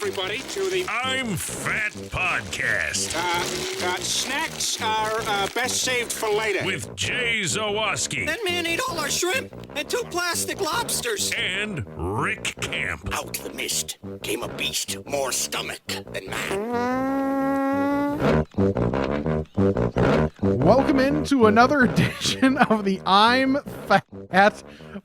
everybody, to the I'm Fat podcast. Snacks are best saved for later. With Jay Zawoski. That man ate all our shrimp and 2 plastic lobsters. And Rick Camp. Out the mist came a beast more stomach than man. Welcome into another edition of the I'm Fat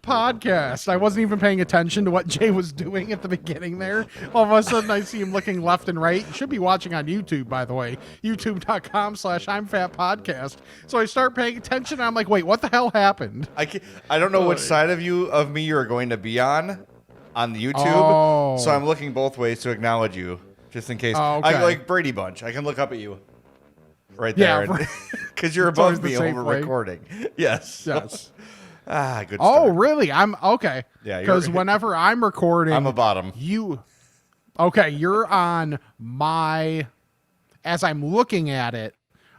podcast. I wasn't even paying attention to what Jay was doing at the beginning there. All of a sudden I see him looking left and right. You should be watching on YouTube, by the way. YouTube.com/I'm Fat podcast. So I start paying attention and I'm like, wait, what the hell happened? I don't know which side of me you're going to be on the YouTube. Oh. So I'm looking both ways to acknowledge you, just in case. Oh, okay. I like Brady Bunch. I can look up at you right there. Yeah, because you're above me over recording. Yes. Yes. Good start. Oh, really? I'm okay. Yeah, because whenever I'm recording, I'm a bottom. You're on my, as I'm looking at it,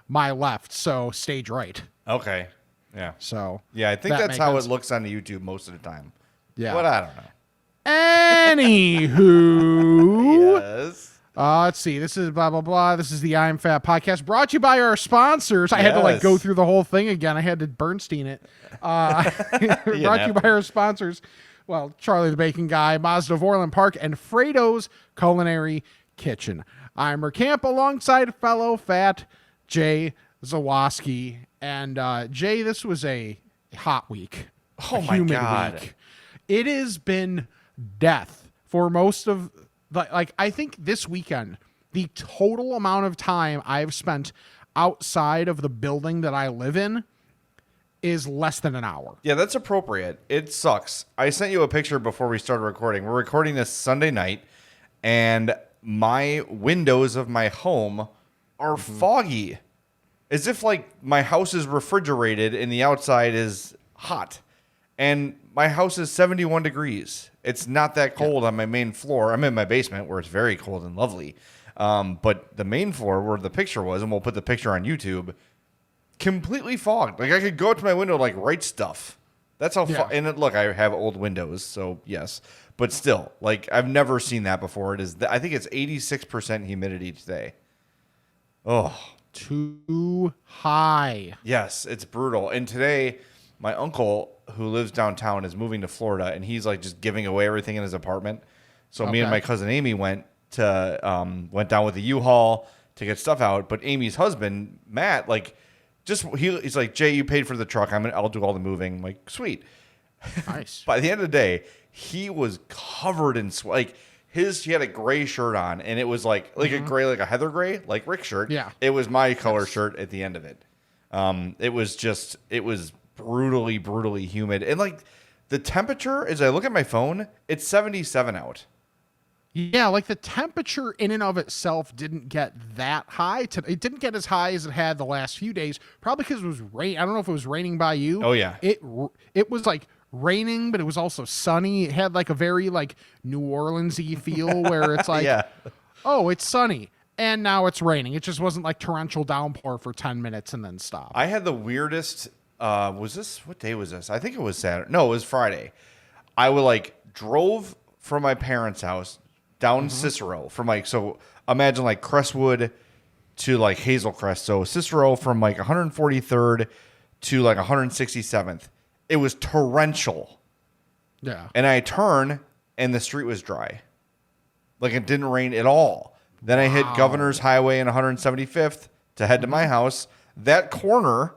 my left, so stage right. Okay. Yeah. So yeah, I think that's how sense. it looks on the YouTube most of the time. Yeah. But I don't know. Anywho. Yes. Let's see. This is blah, blah, blah. This is the I'm Fat podcast brought to you by our sponsors. I had to go through the whole thing again. I had to Bernstein it. Brought to you by our sponsors. Well, Charlie the Bacon Guy, Mazda of Orland Park, and Frato's Culinary Kitchen. I'm Rick Camp alongside fellow fat Jay Zawoski. And Jay, this was a hot week. Oh my God. Week. It has been death for most of I think this weekend, the total amount of time I've spent outside of the building that I live in is less than an hour. Yeah, that's appropriate. It sucks. I sent you a picture before we started recording. We're recording this Sunday night, and my windows of my home are foggy. As if, my house is refrigerated and the outside is hot. And my house is 71 degrees. It's not that cold on my main floor. I'm in my basement where it's very cold and lovely. But the main floor where the picture was, and we'll put the picture on YouTube, completely fogged. I could go up to my window, write stuff. That's how and look, I have old windows, so yes. But still, I've never seen that before. I think it's 86% humidity today. Oh. Too high. Yes, it's brutal. And today, my uncle, who lives downtown, is moving to Florida, and he's just giving away everything in his apartment. So me and my cousin Amy went down with the U-Haul to get stuff out. But Amy's husband, Matt, he's like, Jay, you paid for the truck. I'll do all the moving. I'm like, sweet. Nice. By the end of the day, he was covered in sweat. He had a gray shirt on, and it was a gray, a heather gray, like Rick's shirt. Yeah. It was my color shirt at the end of it. It was brutally, brutally humid. And the temperature, as I look at my phone, it's 77 out. Yeah, the temperature in and of itself didn't get that high. It didn't get as high as it had the last few days, probably because it was rain. I don't know if it was raining by you. Oh, yeah. It was raining, but it was also sunny. It had a very New Orleans-y feel where it's yeah. Oh, it's sunny. And now it's raining. It just wasn't torrential downpour for 10 minutes and then stop. I had the weirdest, what day was this? I think it was Saturday. No, it was Friday. I drove from my parents' house down Cicero from so imagine Crestwood to Hazelcrest. So Cicero from 143rd to 167th. It was torrential. Yeah. And I turn and the street was dry. It didn't rain at all. Then I hit Governor's Highway and 175th to head to my house. That corner,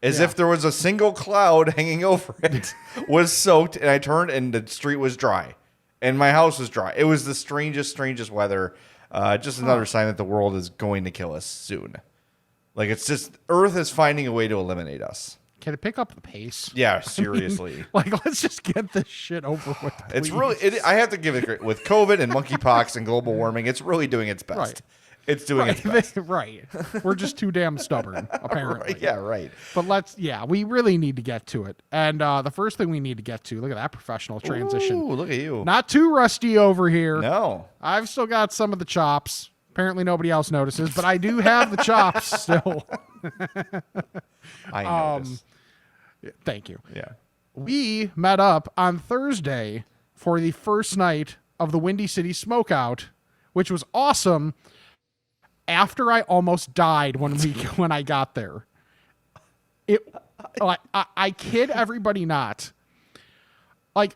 as if there was a single cloud hanging over it, was soaked. And I turned and the street was dry. And my house was dry. It was the strangest weather. Just another sign that the world is going to kill us soon. It's just, Earth is finding a way to eliminate us. Can it pick up the pace? Yeah, seriously. Let's just get this shit over with. Please. It's really, I have to give it, with COVID and monkeypox and global warming, it's really doing its best. Right. It's doing its best. Right. We're just too damn stubborn, apparently. Yeah, right. But we really need to get to it. And the first thing we need to get to, look at that professional transition. Ooh, look at you. Not too rusty over here. No. I've still got some of the chops. Apparently nobody else notices, but I do have the chops still. I noticed. Thank you. Yeah. We met up on Thursday for the first night of the Windy City Smokeout, which was awesome. After I almost died when I got there, I kid everybody not. Like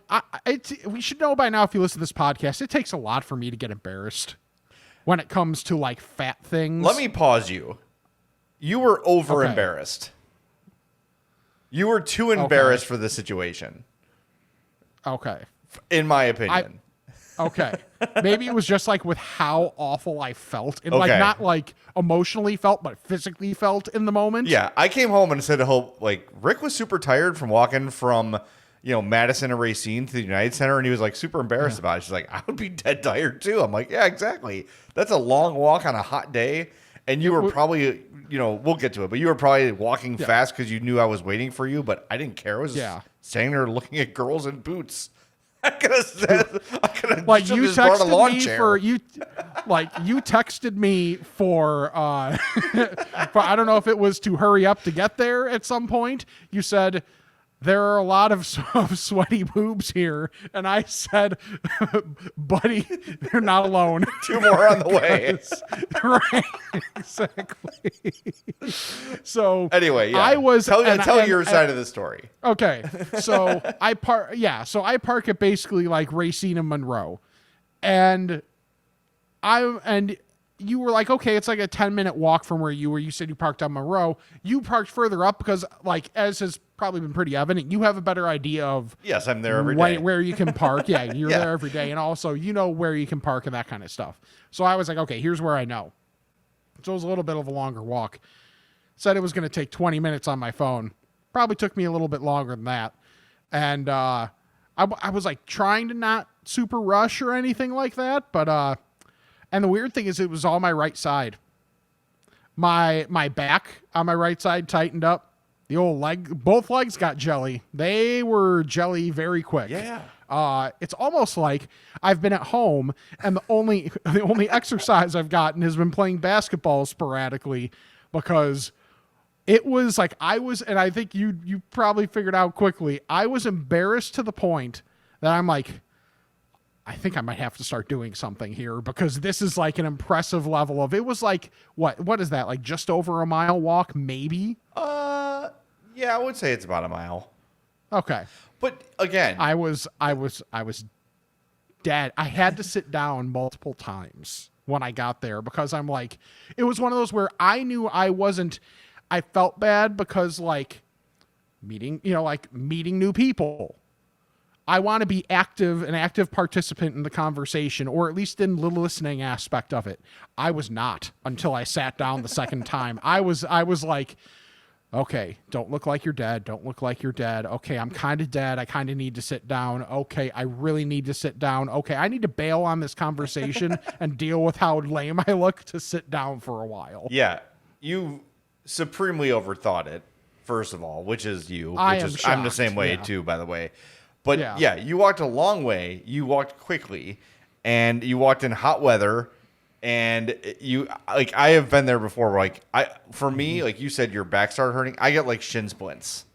we should know by now if you listen to this podcast, it takes a lot for me to get embarrassed when it comes to like fat things. Let me pause you. You were over embarrassed. You were too embarrassed for the situation. Okay. In my opinion. Okay. Maybe it was just like with how awful I felt. And like not like emotionally felt, but physically felt in the moment. Yeah. I came home and said to Hope, like, Rick was super tired from walking from, Madison and Racine to the United Center, and he was like super embarrassed about it. She's like, I would be dead tired too. I'm like, yeah, exactly. That's a long walk on a hot day. And you were probably, we'll get to it, but you were probably walking fast because you knew I was waiting for you, but I didn't care. I was just standing there looking at girls in boots. I could have said, like you texted me for you, like you texted me for I don't know if it was to hurry up to get there at some point. You said there are a lot of sweaty boobs here, and I said, buddy, they're not alone. 2 more on the way. Right, exactly. So anyway, I was tell your side of the story. Okay, so I park at basically like Racine and Monroe, and you were like, okay, it's like a 10-minute walk from where you were. You said you parked on Monroe. You parked further up because, like, as has probably been pretty evident, you have a better idea of yes, I'm there every day. Where you can park. Yeah, you're there every day, and also you know where you can park and that kind of stuff. So I was like, okay, here's where I know. So it was a little bit of a longer walk. Said it was going to take 20 minutes on my phone. Probably took me a little bit longer than that. And I was like trying to not super rush or anything like that, but and the weird thing is it was all my right side. My back on my right side tightened up. The old leg, both legs got jelly. They were jelly very quick. Yeah. It's almost like I've been at home and the only exercise I've gotten has been playing basketball sporadically, because it was like and I think you probably figured out quickly, I was embarrassed to the point that I'm like, I think I might have to start doing something here, because this is like an impressive level of, it was like, what is that? Like just over a mile walk, maybe? Yeah, I would say it's about a mile. Okay. But again, I was dead. I had to sit down multiple times when I got there, because I'm like, it was one of those where I knew I felt bad because like meeting new people. I want to be an active participant in the conversation, or at least in the listening aspect of it. I was not until I sat down the second time. I was like, okay, don't look like you're dead. Don't look like you're dead. Okay, I'm kind of dead. I kind of need to sit down. Okay, I really need to sit down. Okay, I need to bail on this conversation and deal with how lame I look to sit down for a while. Yeah, you supremely overthought it, first of all, which is you. I'm the same way too, by the way. But yeah, you walked a long way. You walked quickly, and you walked in hot weather. And I have been there before. Like for me, like you said, your back started hurting. I get like shin splints.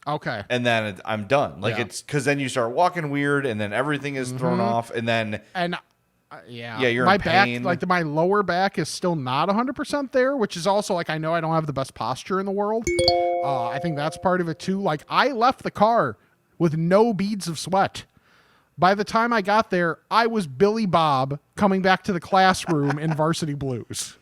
Okay. And then I'm done. Like it's because then you start walking weird, and then everything is thrown off, and then you're my in pain. Back, like my lower back is still not 100% there, which is also like, I know I don't have the best posture in the world. I think that's part of it too. Like I left the car with no beads of sweat. By the time I got there, I was Billy Bob coming back to the classroom in Varsity Blues.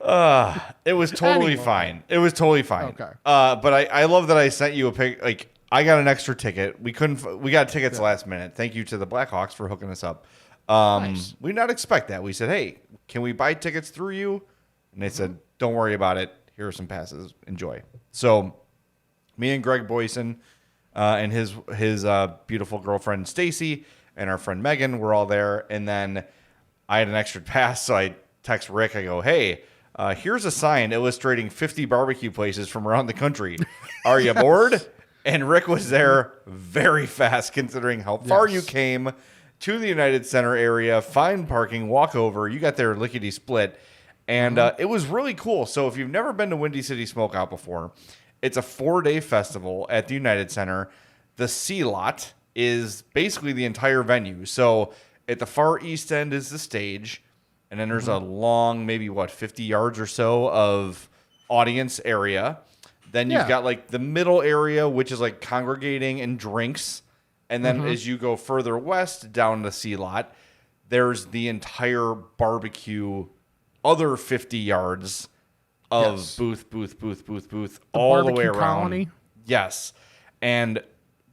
It was totally fine. It was totally fine. Okay. But I love that I sent you a pic. Like I got an extra ticket. We got tickets last minute. Thank you to the Blackhawks for hooking us up. Nice. We did not expect that. We said, hey, can we buy tickets through you? And they said, don't worry about it. Here are some passes. Enjoy. So me and Greg Boyson, and his beautiful girlfriend Stacy and our friend Megan were all there. And then I had an extra pass, so I text Rick. I go, hey, here's a sign illustrating 50 barbecue places from around the country. Are you bored? And Rick was there very fast, considering how far you came to the United Center area, find parking, walk over. You got there lickety split. And it was really cool. So if you've never been to Windy City Smokeout before, it's a 4-day festival at the United Center. The C lot is basically the entire venue. So at the far east end is the stage. and then there's a long, maybe 50 yards or so of audience area. Then you've got like the middle area, which is like congregating and drinks. And then as you go further west down the C lot, there's the entire barbecue, other 50 yards of booth, all the way around. Colony. Yes. And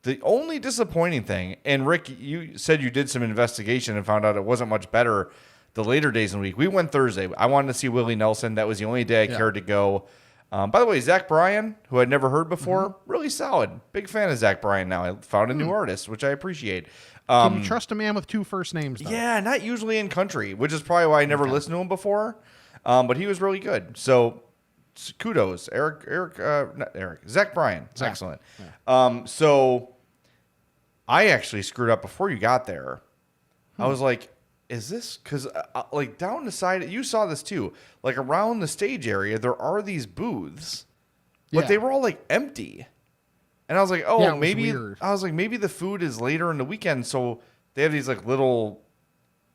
the only disappointing thing, and Rick, you said you did some investigation and found out it wasn't much better the later days in the week. We went Thursday. I wanted to see Willie Nelson. That was the only day I cared to go. By the way, Zach Bryan, who I'd never heard before, really solid. Big fan of Zach Bryan now. I found a new artist, which I appreciate. Can you trust a man with 2 first names, though? Yeah, not usually in country, which is probably why I never listened to him before. But he was really good. So kudos. Zach Bryan. Excellent. Yeah. So I actually screwed up before you got there. I was like, is this because like down the side, you saw this too, like around the stage area, there are these booths, but they were all like empty. And I was like, oh, maybe maybe the food is later in the weekend. So they have these like little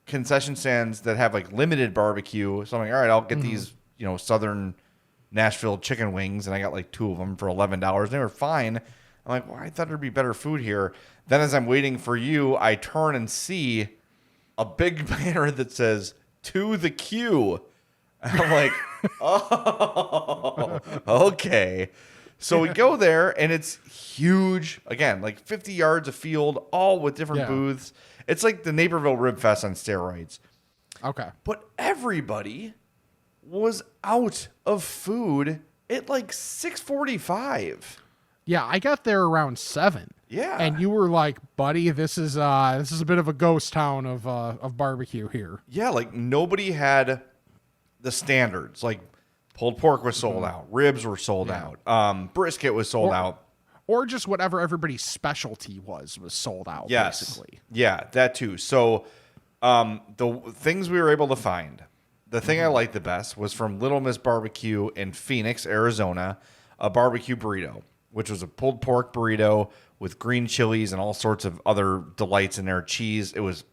concession stands that have like limited barbecue. So I'm like, all right, I'll get these, Southern Nashville chicken wings. And I got like 2 of them for $11. They were fine. I'm like, well, I thought there'd be better food here. Then as I'm waiting for you, I turn and see a big banner that says "To the Queue." And I'm like, oh, okay. So we go there, and it's huge. Again, like 50 yards of field, all with different booths. It's like the Naperville Rib Fest on steroids. Okay. But everybody was out of food at like 6:45. Yeah, I got there around 7. Yeah. And you were like, buddy, this is a bit of a ghost town of barbecue here. Yeah, like nobody had the standards. Like pulled pork was sold out, ribs were sold out, brisket was sold out. Or just whatever everybody's specialty was sold out, basically. Yeah, that too. So the things we were able to find, the thing I liked the best was from Little Miss Barbecue in Phoenix, Arizona, a barbecue burrito, which was a pulled pork burrito with green chilies and all sorts of other delights in there, cheese. It was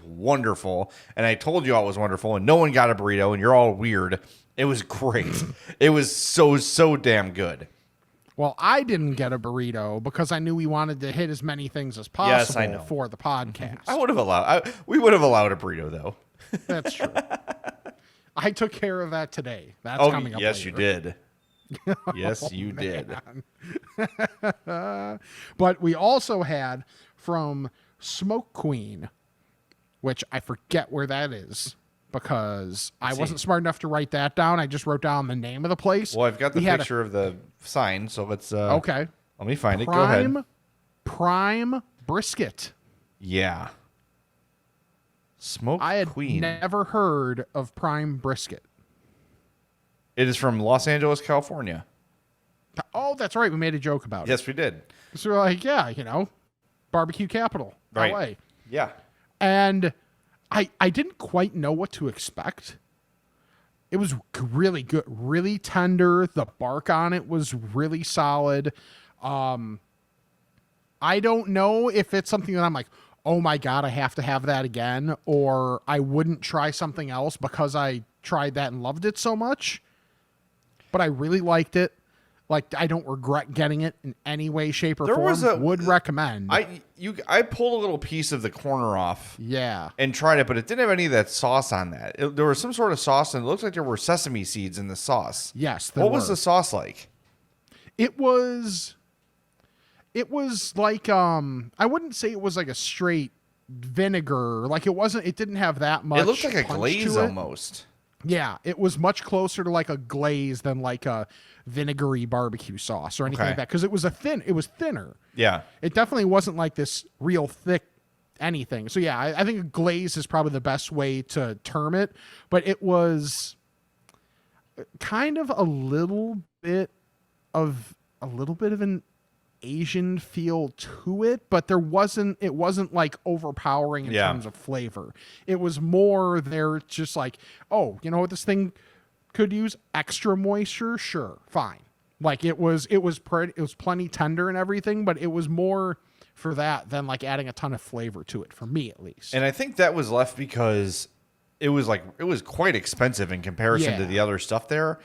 wonderful. And I told you all it was wonderful, and no one got a burrito, and you're all weird. It was great. It was so damn good. Well, I didn't get a burrito because I knew we wanted to hit as many things as possible for the podcast. We would have allowed a burrito, though. That's true. I took care of that today. That's coming up yes, later. you did. Yes, you did. But we also had from Smoke Queen, which I forget where that is because I wasn't smart enough to write that down. I just wrote down the name of the place. Well, I've got the picture of the sign, so let's okay. Let me find it. Go ahead. Prime brisket. Yeah. Smoke I had Queen. never heard of prime brisket. It is from Los Angeles, California. Oh, that's right. We made a joke about it. Yes, we did. So we're like, barbecue capital, right. LA. Yeah. And I didn't quite know what to expect. It was really good, really tender. The bark on it was really solid. I don't know if it's something that I'm like, oh my God, I have to have that again, or I wouldn't try something else because I tried that and loved it so much. But I really liked it. Like, I don't regret getting it in any way, shape, or form. Would recommend. I pulled a little piece of the corner off. Yeah. And tried it, but it didn't have any of that sauce on that. There was some sort of sauce, and it looks like there were sesame seeds in the sauce. Yes. What was the sauce like? It was like, I wouldn't say it was like a straight vinegar. Like it didn't have that much. It looked like a glaze almost. Yeah, it was much closer to like a glaze than like a vinegary barbecue sauce or anything like that. Because it was thinner. Yeah. It definitely wasn't like this real thick anything. So yeah, I think a glaze is probably the best way to term it. But it was kind of a little bit of an Asian feel to it, but it wasn't like overpowering in terms of flavor. It was more there just like, oh, you know what, this thing could use extra moisture, sure, fine. Like it was plenty tender and everything, but it was more for that than like adding a ton of flavor to it, for me at least. And I think that was left because it was quite expensive in comparison to Yeah. the other stuff there.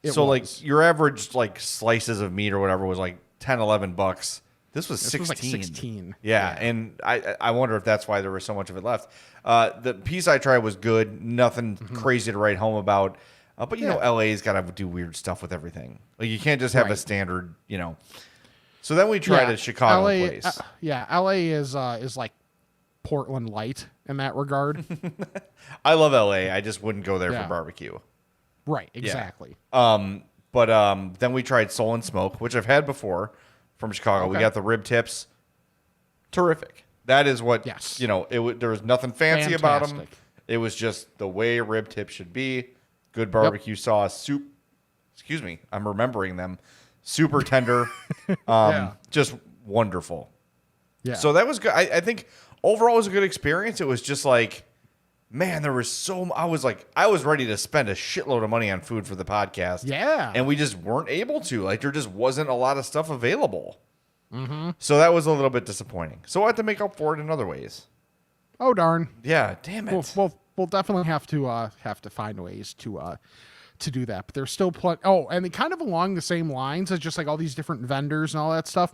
It So was. like your average like slices of meat or whatever was like 10, $11. This was 16. was like 16. Yeah, and I wonder if that's why there was so much of it left. The piece I tried was good. Nothing crazy to write home about. But you know, LA's got to do weird stuff with everything. Like you can't just have a standard, you know. So then we tried a Chicago place. LA is like Portland light in that regard. I love LA. I just wouldn't go there for barbecue. Right, exactly. But then we tried Soul and Smoke, which I've had before from Chicago. We got the rib tips. Terrific. That is what, you know, there was nothing fancy about them. It was just the way a rib tip should be. Good barbecue sauce, soup. Excuse me. I'm remembering them. Super tender. Just wonderful. Yeah. So that was good. I think overall it was a good experience. It was just like, man, there was I was ready to spend a shitload of money on food for the podcast. Yeah. And we just weren't able to. Like, there just wasn't a lot of stuff available. So that was a little bit disappointing. So I had to make up for it in other ways. Oh, darn. Yeah, damn it. We'll definitely have to find ways to do that. But there's still plenty. Oh, and kind of along the same lines as just like all these different vendors and all that stuff.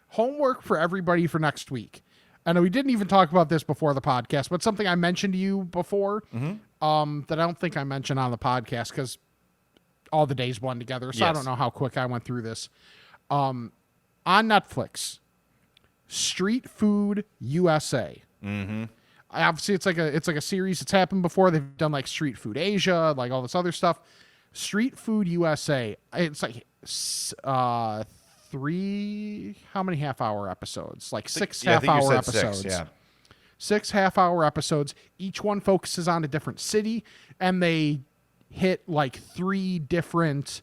Homework for everybody for next week. I know we didn't even talk about this before the podcast, but something I mentioned to you before that I don't think I mentioned on the podcast because all the days blend together. So I don't know how quick I went through this. On Netflix, Street Food USA. Obviously, it's like a series that's happened before. They've done like Street Food Asia, like all this other stuff. Street Food USA. It's like how many half-hour episodes? Like six half-hour episodes. 6, yeah. 6 half-hour episodes. Each one focuses on a different city, and they hit like 3 different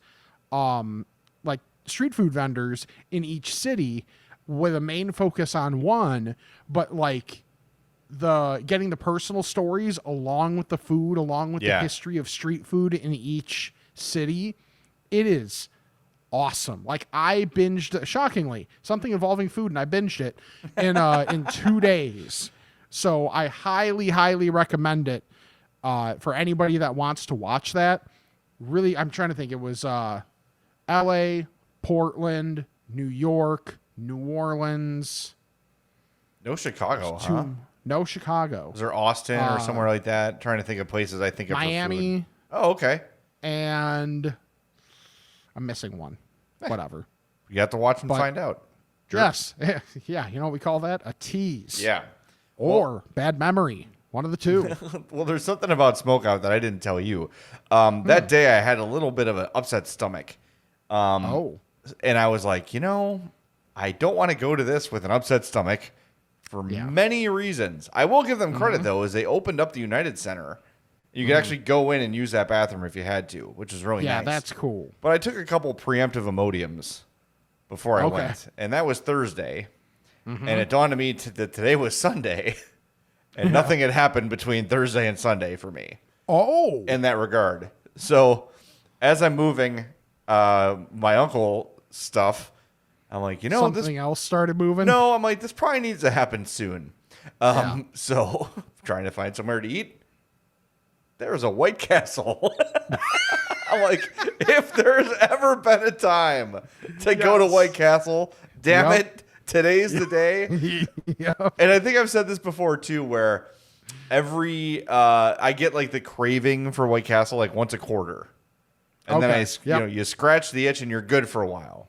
like street food vendors in each city with a main focus on one, but like getting the personal stories along with the food, along with the history of street food in each city. It is awesome. Like I binged, shockingly, something involving food, and I binged it in 2 days. So I highly, highly recommend it for anybody that wants to watch that. Really, I'm trying to think. It was L.A., Portland, New York, New Orleans. No Chicago, huh? No Chicago. Was there Austin or somewhere like that? Trying to think of places I think of Miami. for food. Oh, okay. And I'm missing one. Whatever. You have to watch and find out. Yes. Yeah. You know what we call that? A tease. Yeah. Or bad memory. One of the two. Well, there's something about Smokeout that I didn't tell you. That day I had a little bit of an upset stomach. And I was like, you know, I don't want to go to this with an upset stomach for many reasons. I will give them credit, though, as they opened up the United Center. You could actually go in and use that bathroom if you had to, which is really nice. Yeah, that's cool. But I took a couple preemptive Imodiums before I went, and that was Thursday. And it dawned on me that today was Sunday, and nothing had happened between Thursday and Sunday for me. Oh. In that regard. So as I'm moving my uncle stuff, I'm like, you know, something else started moving? No, I'm like, this probably needs to happen soon. So trying to find somewhere to eat. There's a White Castle. I'm like, if there's ever been a time to go to White Castle, damn it, today's the day. And I think I've said this before too, where every I get like the craving for White Castle like once a quarter, and then you scratch the itch and you're good for a while.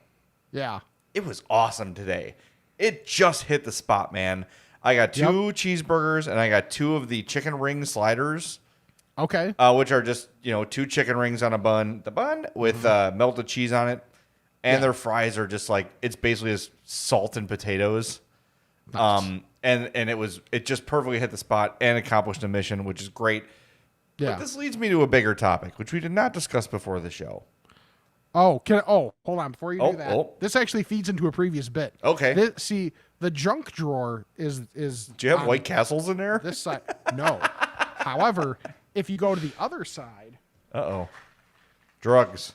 Yeah, it was awesome today. It just hit the spot, man. I got 2 cheeseburgers and I got 2 of the chicken ring sliders. Okay. Which are just, 2 chicken rings on a bun. The bun with melted cheese on it. And their fries are just like, it's basically just salt and potatoes. Nice. And it just perfectly hit the spot and accomplished a mission, which is great. Yeah. But this leads me to a bigger topic, which we did not discuss before the show. Oh, hold on. Before you do that, this actually feeds into a previous bit. Okay. See, the junk drawer is. Do you have White Castles in there? This side, no. However, if you go to the other side, drugs,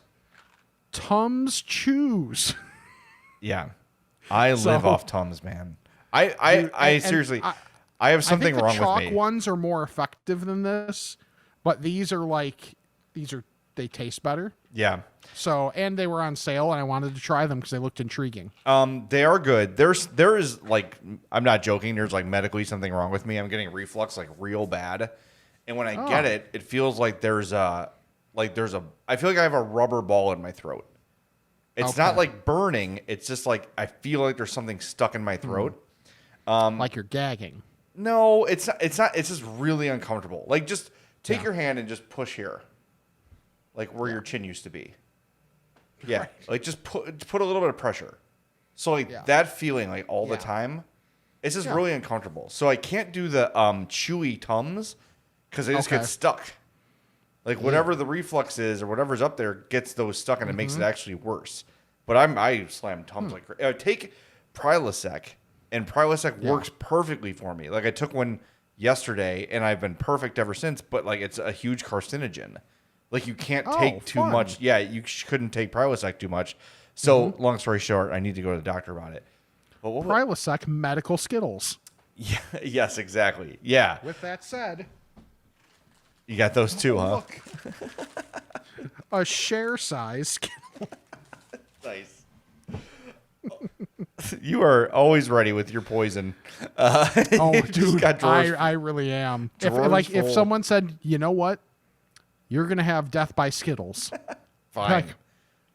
Tums Chews. Yeah, I live off Tums, man. I seriously, I have something wrong with me. The chalk ones are more effective than this, but these are they taste better. Yeah. So, and they were on sale, and I wanted to try them because they looked intriguing. They are good. There is like, I'm not joking. There's like medically something wrong with me. I'm getting reflux like real bad, and when I get it, it feels like I feel like I have a rubber ball in my throat. It's not like burning. It's just like I feel like there's something stuck in my throat. Like you're gagging. No, it's not. It's not. It's just really uncomfortable. Like just take your hand and just push here, like where your chin used to be. Yeah, like just put a little bit of pressure. So like that feeling like all the time, it's just really uncomfortable. So I can't do the chewy Tums because they just get stuck. Like whatever the reflux is or whatever's up there gets those stuck and it makes it actually worse. But I slam Tums like take Prilosec, and Prilosec works perfectly for me. Like I took one yesterday and I've been perfect ever since. But like it's a huge carcinogen. Like you can't take too much. Yeah, you couldn't take Prilosec too much. So long story short, I need to go to the doctor about it. But Prilosec medical Skittles. Yeah. Yes, exactly. Yeah. With that said, You got those too, huh? look, a share size Skittle. Nice. You are always ready with your poison. Oh, dude, got drawers I really am. drawers If full. someone said, you know what, you're gonna have death by Skittles. Fine. Like,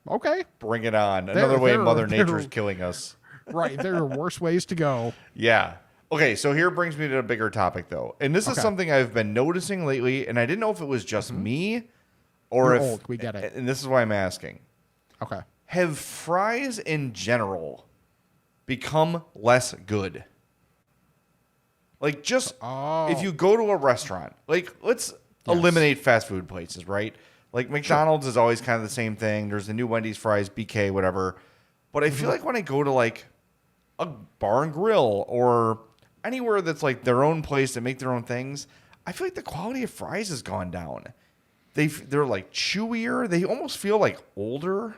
okay, Bring it on. Another way there- Mother there- Nature's killing us. right. There are worse ways to go. Yeah. Okay, so here brings me to a bigger topic, though. And this is something I've been noticing lately, and I didn't know if it was just me or You're if... old. We get it. And this is why I'm asking. Okay. Have fries in general become less good? Like, just if you go to a restaurant, like, let's eliminate fast food places, right? Like, McDonald's is always kind of the same thing. There's the new Wendy's fries, BK, whatever. But I feel like when I go to, like, a bar and grill or anywhere that's, like, their own place that make their own things, I feel like the quality of fries has gone down. They're, like, chewier. They almost feel, like, older.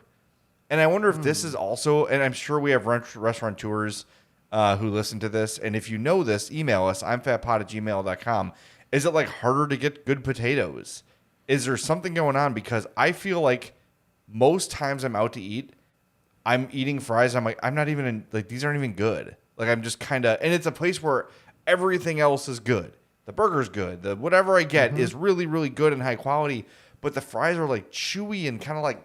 And I wonder if this is also, and I'm sure we have restaurateurs who listen to this. And if you know this, email us, imfatpod@gmail.com. Is it like harder to get good potatoes? Is there something going on? Because I feel like most times I'm out to eat, I'm eating fries. I'm like, I'm not even like, these aren't even good. Like I'm just kind of, and it's a place where everything else is good. The burger's good. The whatever I get is really, really good and high quality. But the fries are like chewy and kind of like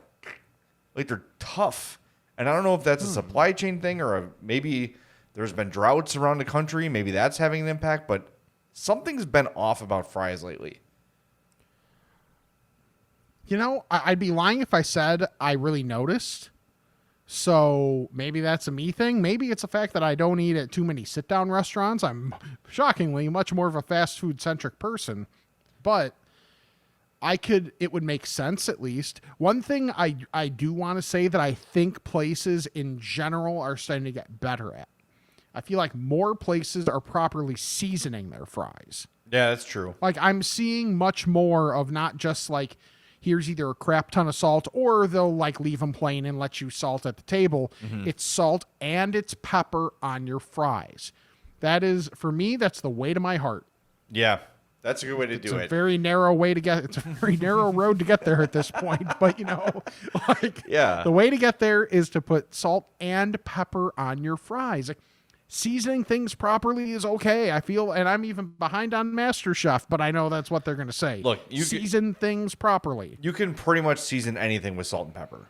they're tough. And I don't know if that's a supply chain thing or maybe there's been droughts around the country. Maybe that's having an impact, but something's been off about fries lately. You know, I'd be lying if I said I really noticed. So maybe that's a me thing. Maybe it's the fact that I don't eat at too many sit-down restaurants. I'm shockingly much more of a fast food-centric person. But it would make sense at least. One thing I do want to say that I think places in general are starting to get better at. I feel like more places are properly seasoning their fries. Yeah, that's true. Like I'm seeing much more of not just like, here's either a crap ton of salt or they'll like leave them plain and let you salt at the table. It's salt and it's pepper on your fries. That is, for me, that's the way to my heart. Yeah, that's a good way to do It's it. a very narrow way to get. It's a very narrow road to get there at this point. But you know, like the way to get there is to put salt and pepper on your fries. Like, seasoning things properly is okay. I feel, and I'm even behind on MasterChef, but I know that's what they're going to say. Look, season things properly. You can pretty much season anything with salt and pepper.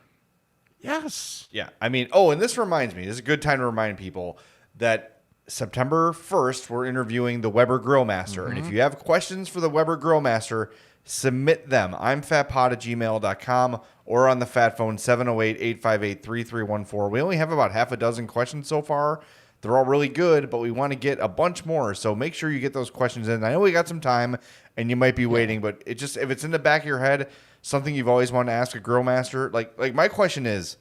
Yes. Yeah, I mean, and this reminds me, this is a good time to remind people that September 1st, we're interviewing the Weber Grill Master. And if you have questions for the Weber Grill Master, submit them. I'm fatpod@gmail.com or on the fat phone 708-858-3314. We only have about half a dozen questions so far. They're all really good, but we want to get a bunch more. So make sure you get those questions in. I know we got some time and you might be waiting, but it just, if it's in the back of your head, something you've always wanted to ask a grill master, like my question is,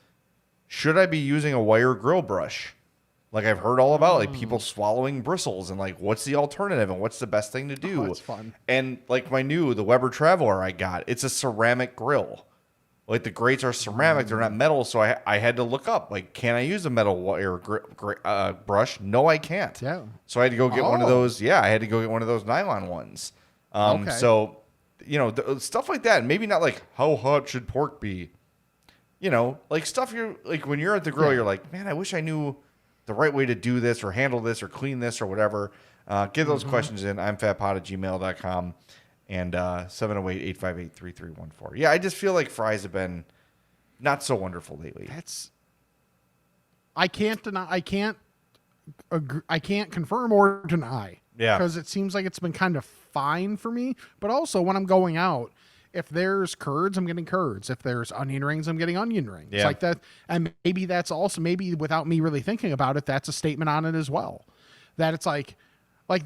should I be using a wire grill brush? Like I've heard all about like people swallowing bristles and like what's the alternative and what's the best thing to do? Oh, that's fun. And like the Weber Traveler I got, it's a ceramic grill. Like the grates are ceramic, they're not metal. So I had to look up, like, can I use a metal wire brush? No, I can't. Yeah. So I had to go get one of those. Yeah, I had to go get one of those nylon ones. Okay. So stuff like that. Maybe not like how hot should pork be? Like stuff you're like when you're at the grill, you're like, man, I wish I knew the right way to do this or handle this or clean this or whatever. Get those questions in. I'm fatpod@gmail.com and 708-858-3314. Yeah, I just feel like fries have been not so wonderful lately. I can't deny. I can't confirm or deny. Yeah. Because it seems like it's been kind of fine for me. But also when I'm going out, if there's curds, I'm getting curds. If there's onion rings, I'm getting onion rings. Yeah. Like that. And maybe that's also, maybe without me really thinking about it, that's a statement on it as well. That it's like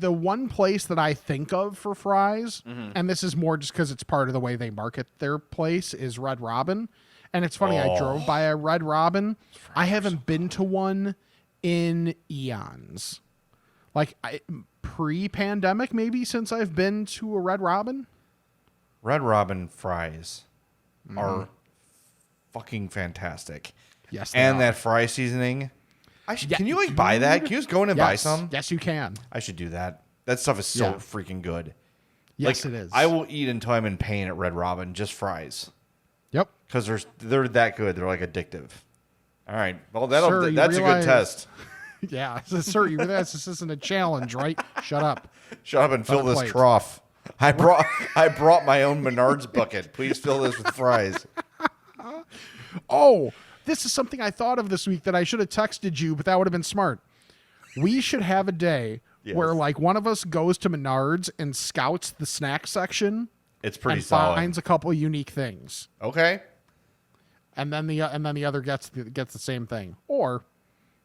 the one place that I think of for fries, and this is more just because it's part of the way they market their place, is Red Robin. And it's funny, I drove by a Red Robin. I haven't been to one in eons. Like pre-pandemic, maybe, since I've been to a Red Robin. Red Robin fries are fucking fantastic. Yes, and that fry seasoning. Can you buy that? Can you just go in and buy some? Yes, you can. I should do that. That stuff is so freaking good. Yes, it is. I will eat until I'm in pain at Red Robin, just fries. Yep. Because they're that good. They're like addictive. All right. Well, that's a good test. Yeah. Sir, you realize this isn't a challenge, right? Shut up. Shut up and fill this plate. trough. I brought my own Menards bucket. Please fill this with fries. Oh, this is something I thought of this week that I should have texted you, but that would have been smart. We should have a day where like one of us goes to Menards and scouts the snack section. It's pretty and solid. Finds a couple of unique things. Okay. And then the other gets the same thing, or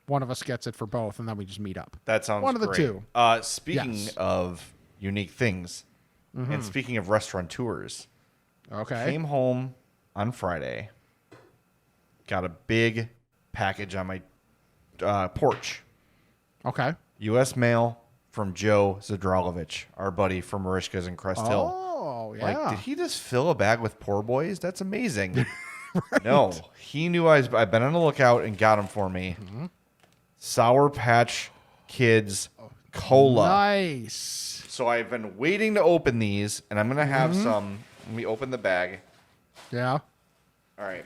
one of us gets it for both, and then we just meet up. That sounds one of the great. two. Speaking of unique things, and speaking of restaurateurs, came home on Friday, got a big package on my porch. Okay. U.S. mail from Joe Zadralovich, our buddy from Marishka's in Crest Hill. Oh, yeah. Like, did he just fill a bag with poor boys? That's amazing. Right. No, he knew I've been on the lookout and got them for me. Sour Patch Kids Cola. Nice. So I've been waiting to open these, and I'm going to have some. Let me open the bag. Yeah. All right.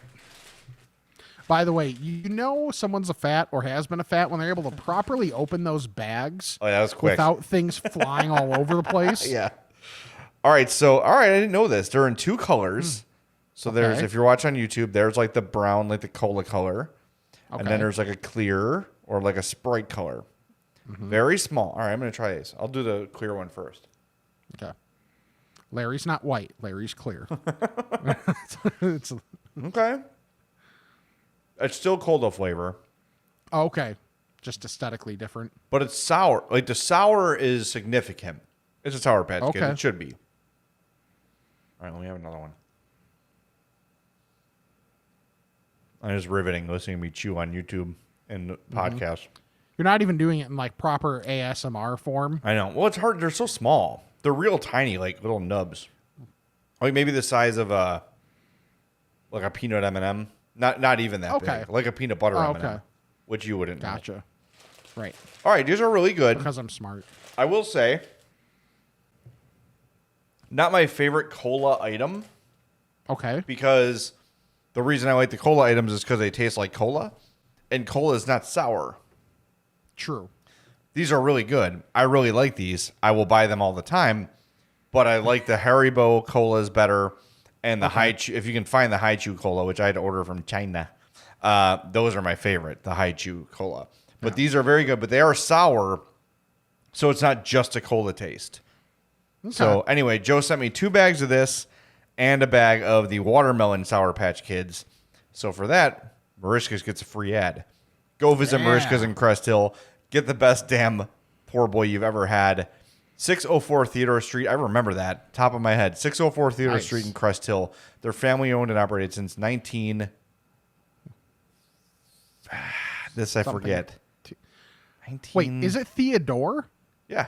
By the way, you know someone's a fat or has been a fat when they're able to properly open those bags. Oh, yeah, that was quick. Without things flying all over the place. Yeah. All right, I didn't know this. They're in two colors. So there's, if you're watching on YouTube, there's like the brown, like the cola color. Okay. And then there's like a clear or like a Sprite color. Very small. All right, I'm going to try these. I'll do the clear one first. Okay. Larry's not white. Larry's clear. Okay. It's still cola flavor. Okay. Just aesthetically different. But it's sour. Like the sour is significant. It's a Sour Patch Kid. It should be. All right, let me have another one. I'm just riveting listening to me chew on YouTube and podcasts. You're not even doing it in like proper ASMR form. I know. Well, it's hard. They're so small. They're real tiny, like little nubs. Like maybe the size of like a peanut M&M. Not even that big. Like a peanut butter M&M, which you wouldn't know. Gotcha. Right. All right, these are really good. Because I'm smart. I will say, not my favorite cola item. Okay. Because the reason I like the cola items is because they taste like cola, and cola is not sour. True. These are really good. I really like these. I will buy them all the time, but I like the Haribo colas better, and the High Chew. If you can find the High Chew cola, which I had to order from China, those are my favorite. The High Chew cola, but these are very good. But they are sour, so it's not just a cola taste. Okay. So anyway, Joe sent me 2 bags of this and a bag of the watermelon Sour Patch Kids. So for that, Marishka's gets a free ad. Go visit Marishka's in Crest Hill. Get the best damn poor boy you've ever had. 604 Theodore Street. I remember that. Top of my head. 604 Theodore Street in Crest Hill. They're family owned and operated since 19... This I forget. 19... Wait, is it Theodore? Yeah.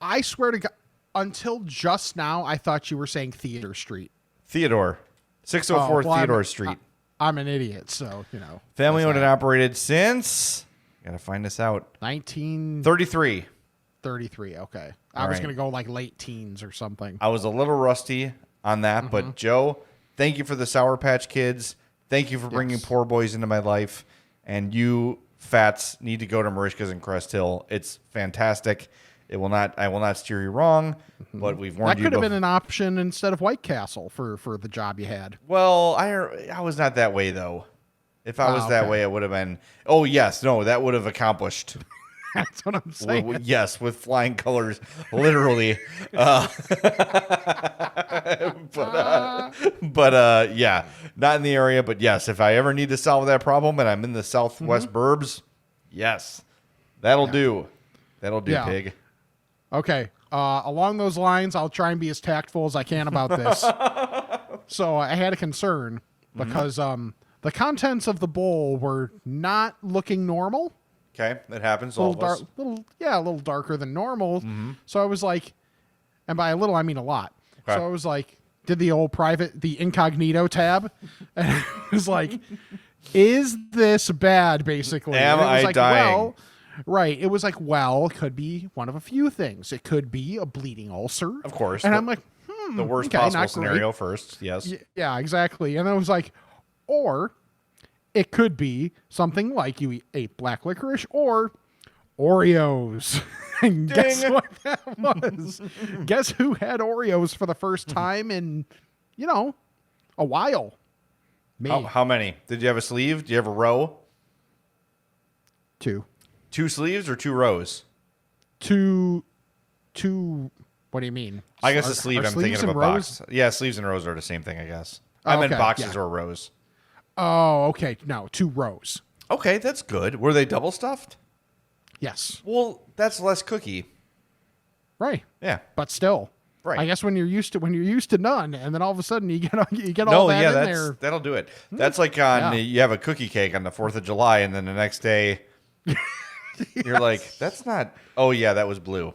I swear to God, until just now, I thought you were saying Theodore Street. Theodore. 604 Theodore Street. I'm an idiot, so, you know. Family owned and operated since... Gotta find this out. 1933. 33. Okay. I was right. going to go like late teens or something. I was a little rusty on that, but Joe, thank you for the Sour Patch Kids. Thank you for bringing poor boys into my life. And you fats need to go to Marishka's in Crest Hill. It's fantastic. I will not steer you wrong, but we've warned you. That could have been an option instead of White Castle for the job you had. Well, I was not that way though. If I was that way, it would have been. Oh yes, no, that would have accomplished. That's what I'm saying. Yes, with flying colors, literally. But yeah, not in the area. But yes, if I ever need to solve that problem and I'm in the Southwest burbs, yes, that'll do. That'll do, pig. Okay. Along those lines, I'll try and be as tactful as I can about this. So I had a concern because the contents of the bowl were not looking normal. Okay, that happens. A little darker than normal. So I was like, and by a little I mean a lot. Okay. So I was like, did the incognito tab, and it was like, is this bad? Basically, Am and it was I like, dying? Well, right. It was like, well, it could be one of a few things. It could be a bleeding ulcer, Of course. And I'm like, the worst okay, possible not scenario great. first. Yes. Yeah, exactly. And I was like, or it could be something like you ate black licorice or Oreos. And guess what that was? Guess who had Oreos for the first time in, a while? Me. How many? Did you have a sleeve? Do you have a row? 2. 2 sleeves or 2 rows? 2. What do you mean? I guess a sleeve. I'm thinking of a rows? box. Yeah, sleeves and rows are the same thing, I guess. Oh, I meant okay, boxes yeah. or rows. Oh, okay. No, 2 rows. Okay, that's good. Were they double stuffed? Yes. Well, that's less cookie. Right. Yeah. But still. Right. I guess when you're used to none, and then all of a sudden you get all that in there. That'll do it. That's like you have a cookie cake on the 4th of July, and then the next day you're like, that's not. Oh yeah, that was blue.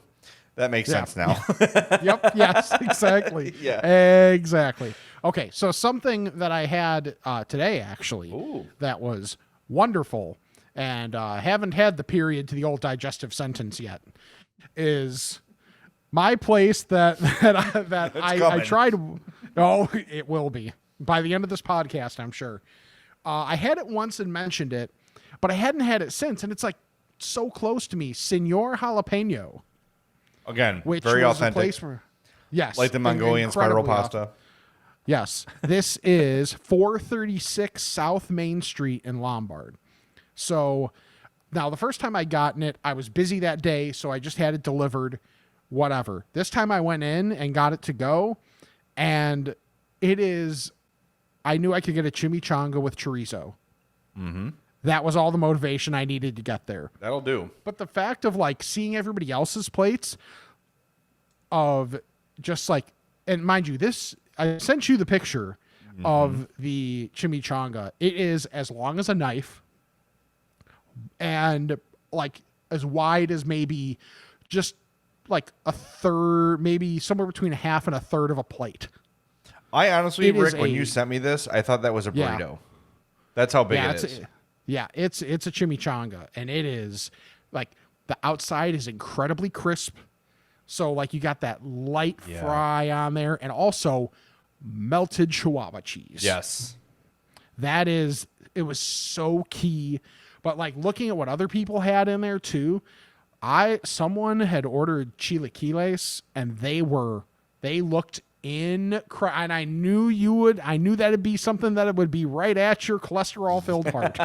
That makes sense now. Yep. Yes. Exactly. Yeah. Exactly. Okay. So something that I had today actually that was wonderful, and haven't had the period to the old digestive sentence yet, is my place that I tried. Oh, it will be by the end of this podcast, I'm sure. I had it once and mentioned it, but I hadn't had it since, and it's like so close to me. Señor Jalapeño. Again, Which very was authentic. A place where, yes. Like the Mongolian spiral incredibly pasta. Yes. This is 436 South Main Street in Lombard. So now the first time I gotten it, I was busy that day, so I just had it delivered, whatever. This time I went in and got it to go, and I knew I could get a chimichanga with chorizo. Mm-hmm. That was all the motivation I needed to get there. That'll do. But the fact of like seeing everybody else's plates of just like, and mind you, I sent you the picture of the chimichanga. It is as long as a knife and like as wide as maybe just like a third, maybe somewhere between a half and a third of a plate. I honestly, Rick, when you sent me this, I thought that was a burrito. Yeah. That's how big it is. It's a chimichanga, and it is like the outside is incredibly crisp. So like you got that light fry on there, and also melted Chihuahua cheese. Yes. It was so key. But like looking at what other people had in there too, someone had ordered chilaquiles, and they looked and I knew that'd be something that it would be right at your cholesterol filled heart.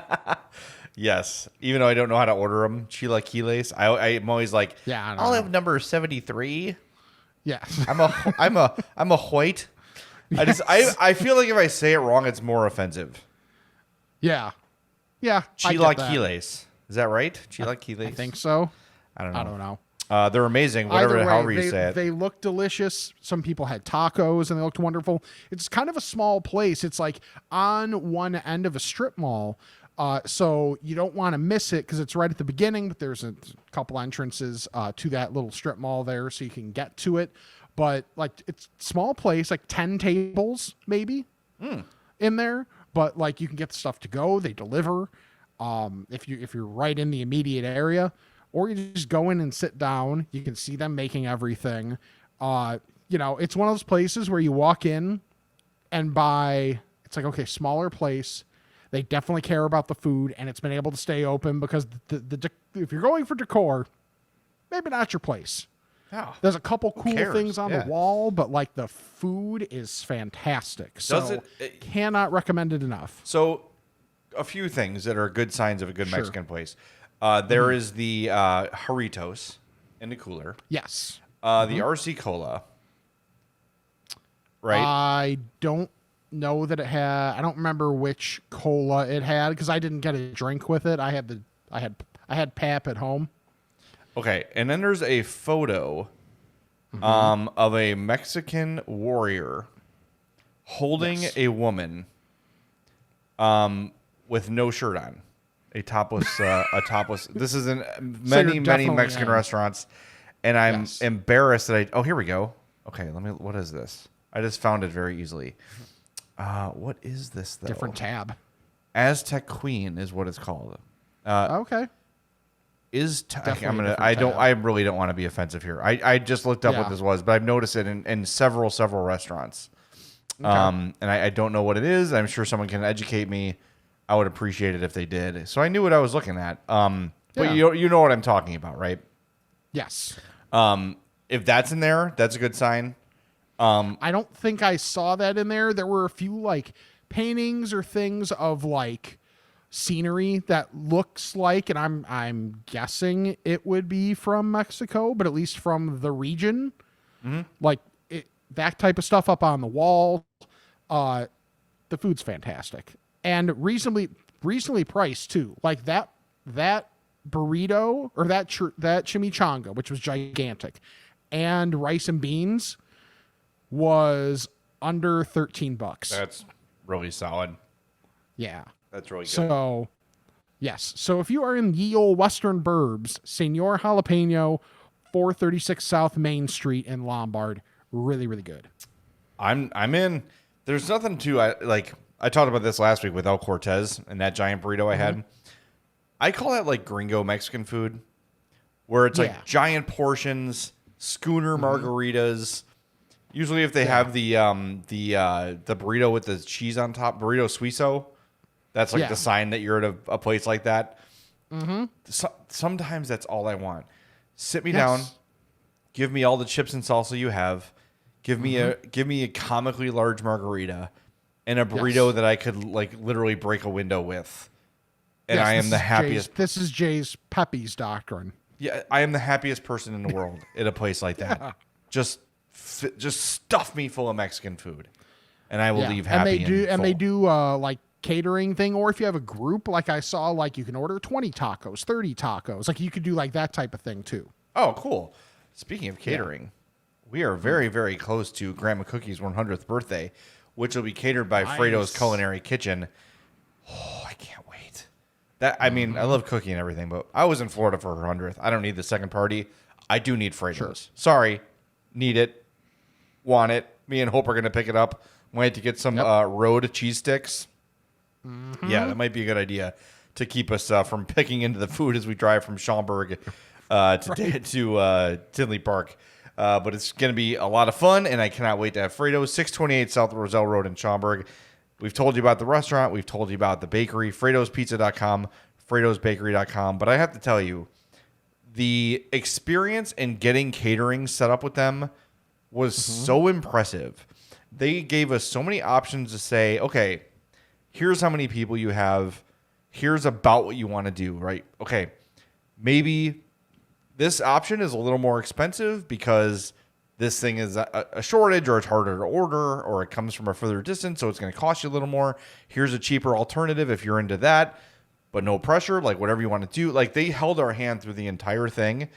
Yes. Even though I don't know how to order them, chilaquiles, I'm always like, I'll have number 73. Yeah. I'm a white. Yes. I feel like if I say it wrong, it's more offensive. Yeah. Yeah. Chilaquiles. Is that right? Chilaquiles? I think so. I don't know. know. They're amazing. However you say it. They look delicious. Some people had tacos and they looked wonderful. It's kind of a small place. It's like on one end of a strip mall. So you don't want to miss it because it's right at the beginning, but there's a couple entrances to that little strip mall there so you can get to it. But like it's a small place, like 10 tables maybe in there. But like you can get the stuff to go. They deliver if you're right in the immediate area. or you just go in and sit down. You can see them making everything. It's one of those places where you walk in and it's like, okay, smaller place. They definitely care about the food, and it's been able to stay open because if you're going for decor, maybe not your place. Oh, there's a couple cool things on the wall, but like the food is fantastic. So cannot recommend it enough. So a few things that are good signs of a good Mexican place. There is the Jarritos in the cooler. Yes. The RC Cola. Right. I don't know that it had. I don't remember which cola it had because I didn't get a drink with it. I had pap at home. Okay, and then there's a photo of a Mexican warrior holding a woman with no shirt on, a topless. This is in many Mexican restaurants, and I'm embarrassed that I. Oh, here we go. Okay, what is this? I just found it very easily. What is this though? Different tab. Aztec Queen is what it's called. Okay. I really don't want to be offensive here. I just looked up what this was, but I've noticed it in several restaurants. Okay. And I don't know what it is. I'm sure someone can educate me. I would appreciate it if they did. So I knew what I was looking at. But you know what I'm talking about, right? Yes. If that's in there, that's a good sign. I don't think I saw that in there. There were a few like paintings or things of like scenery that looks like, and I'm guessing it would be from Mexico, but at least from the region, like that type of stuff up on the wall. The food's fantastic and reasonably priced too. Like that burrito or that chimichanga, which was gigantic, and rice and beans was under $13. That's really solid. Yeah. That's really good. So, yes. So if you are in ye old Western Burbs, Señor Jalapeño, 436 South Main Street in Lombard, really, really good. I'm in. There's nothing I talked about this last week with El Cortez and that giant burrito I had. I call that like gringo Mexican food, where it's like giant portions, schooner margaritas. Usually, if they have the burrito with the cheese on top, burrito suizo, that's like the sign that you're at a place like that. Sometimes that's all I want. Sit me down, give me all the chips and salsa you have, give me a comically large margarita, and a burrito that I could like literally break a window with, and I am the happiest. This is Jay's Pepe's doctrine. Yeah, I am the happiest person in the world at a place like that. Just stuff me full of Mexican food, and I will leave happy. They do like catering thing, or if you have a group, like I saw, like you can order 20 tacos, 30 tacos, like you could do like that type of thing too. Oh, cool. Speaking of catering, we are very, very close to Grandma Cookie's 100th birthday, which will be catered by Frato's Culinary Kitchen. Oh, I can't wait. I love cooking and everything, but I was in Florida for her 100th. I don't need the second party. I do need Frato's. Sure. Sorry. Need it. Want it. Me and Hope are going to pick it up. Wait to get some road cheese sticks. Yeah, that might be a good idea to keep us from picking into the food as we drive from Schaumburg to Tinley Park. But it's going to be a lot of fun, and I cannot wait to have Frato's, 628 South Roselle Road in Schaumburg. We've told you about the restaurant. We've told you about the bakery, FratosPizza.com, FratosBakery.com. But I have to tell you, the experience in getting catering set up with them was so impressive. They gave us so many options to say, okay, here's how many people you have. Here's about what you want to do, right? Okay, maybe this option is a little more expensive because this thing is a shortage, or it's harder to order, or it comes from a further distance, so it's going to cost you a little more. Here's a cheaper alternative if you're into that, but no pressure, like whatever you want to do. Like they held our hand through the entire thing,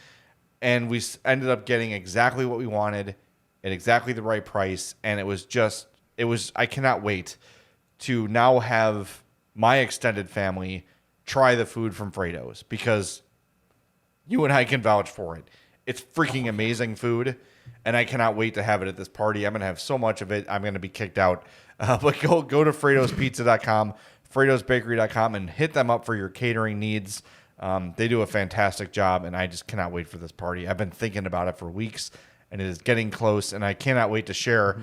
and we ended up getting exactly what we wanted at exactly the right price. And I cannot wait to now have my extended family try the food from Frato's, because you and I can vouch for it. It's freaking amazing food, and I cannot wait to have it at this party. I'm going to have so much of it, I'm going to be kicked out. But go to FratosPizza.com, FratosBakery.com, and hit them up for your catering needs. They do a fantastic job, and I just cannot wait for this party. I've been thinking about it for weeks, and it is getting close, and I cannot wait to share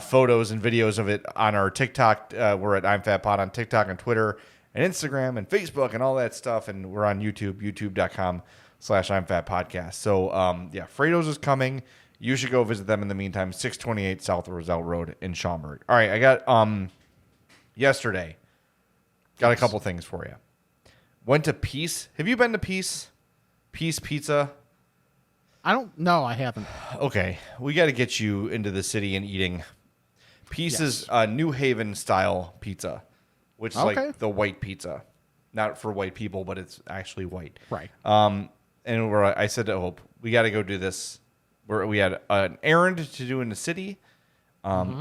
photos and videos of it on our TikTok. We're at I'm Fat Pod on TikTok and Twitter and Instagram and Facebook and all that stuff, and we're on YouTube, youtube.com/I'm Fat Podcast. So, Frato's is coming. You should go visit them in the meantime, 628 South Roselle Road in Schaumburg. All right, I got yesterday. Got a couple things for you. Went to Peace. Have you been to Peace? Peace Pizza? I don't know. I haven't. Okay. We got to get you into the city and eating. Peace is New Haven style pizza, which is like the white pizza. Not for white people, but it's actually white. Right. And I said to Hope, we got to go do this. We had an errand to do in the city.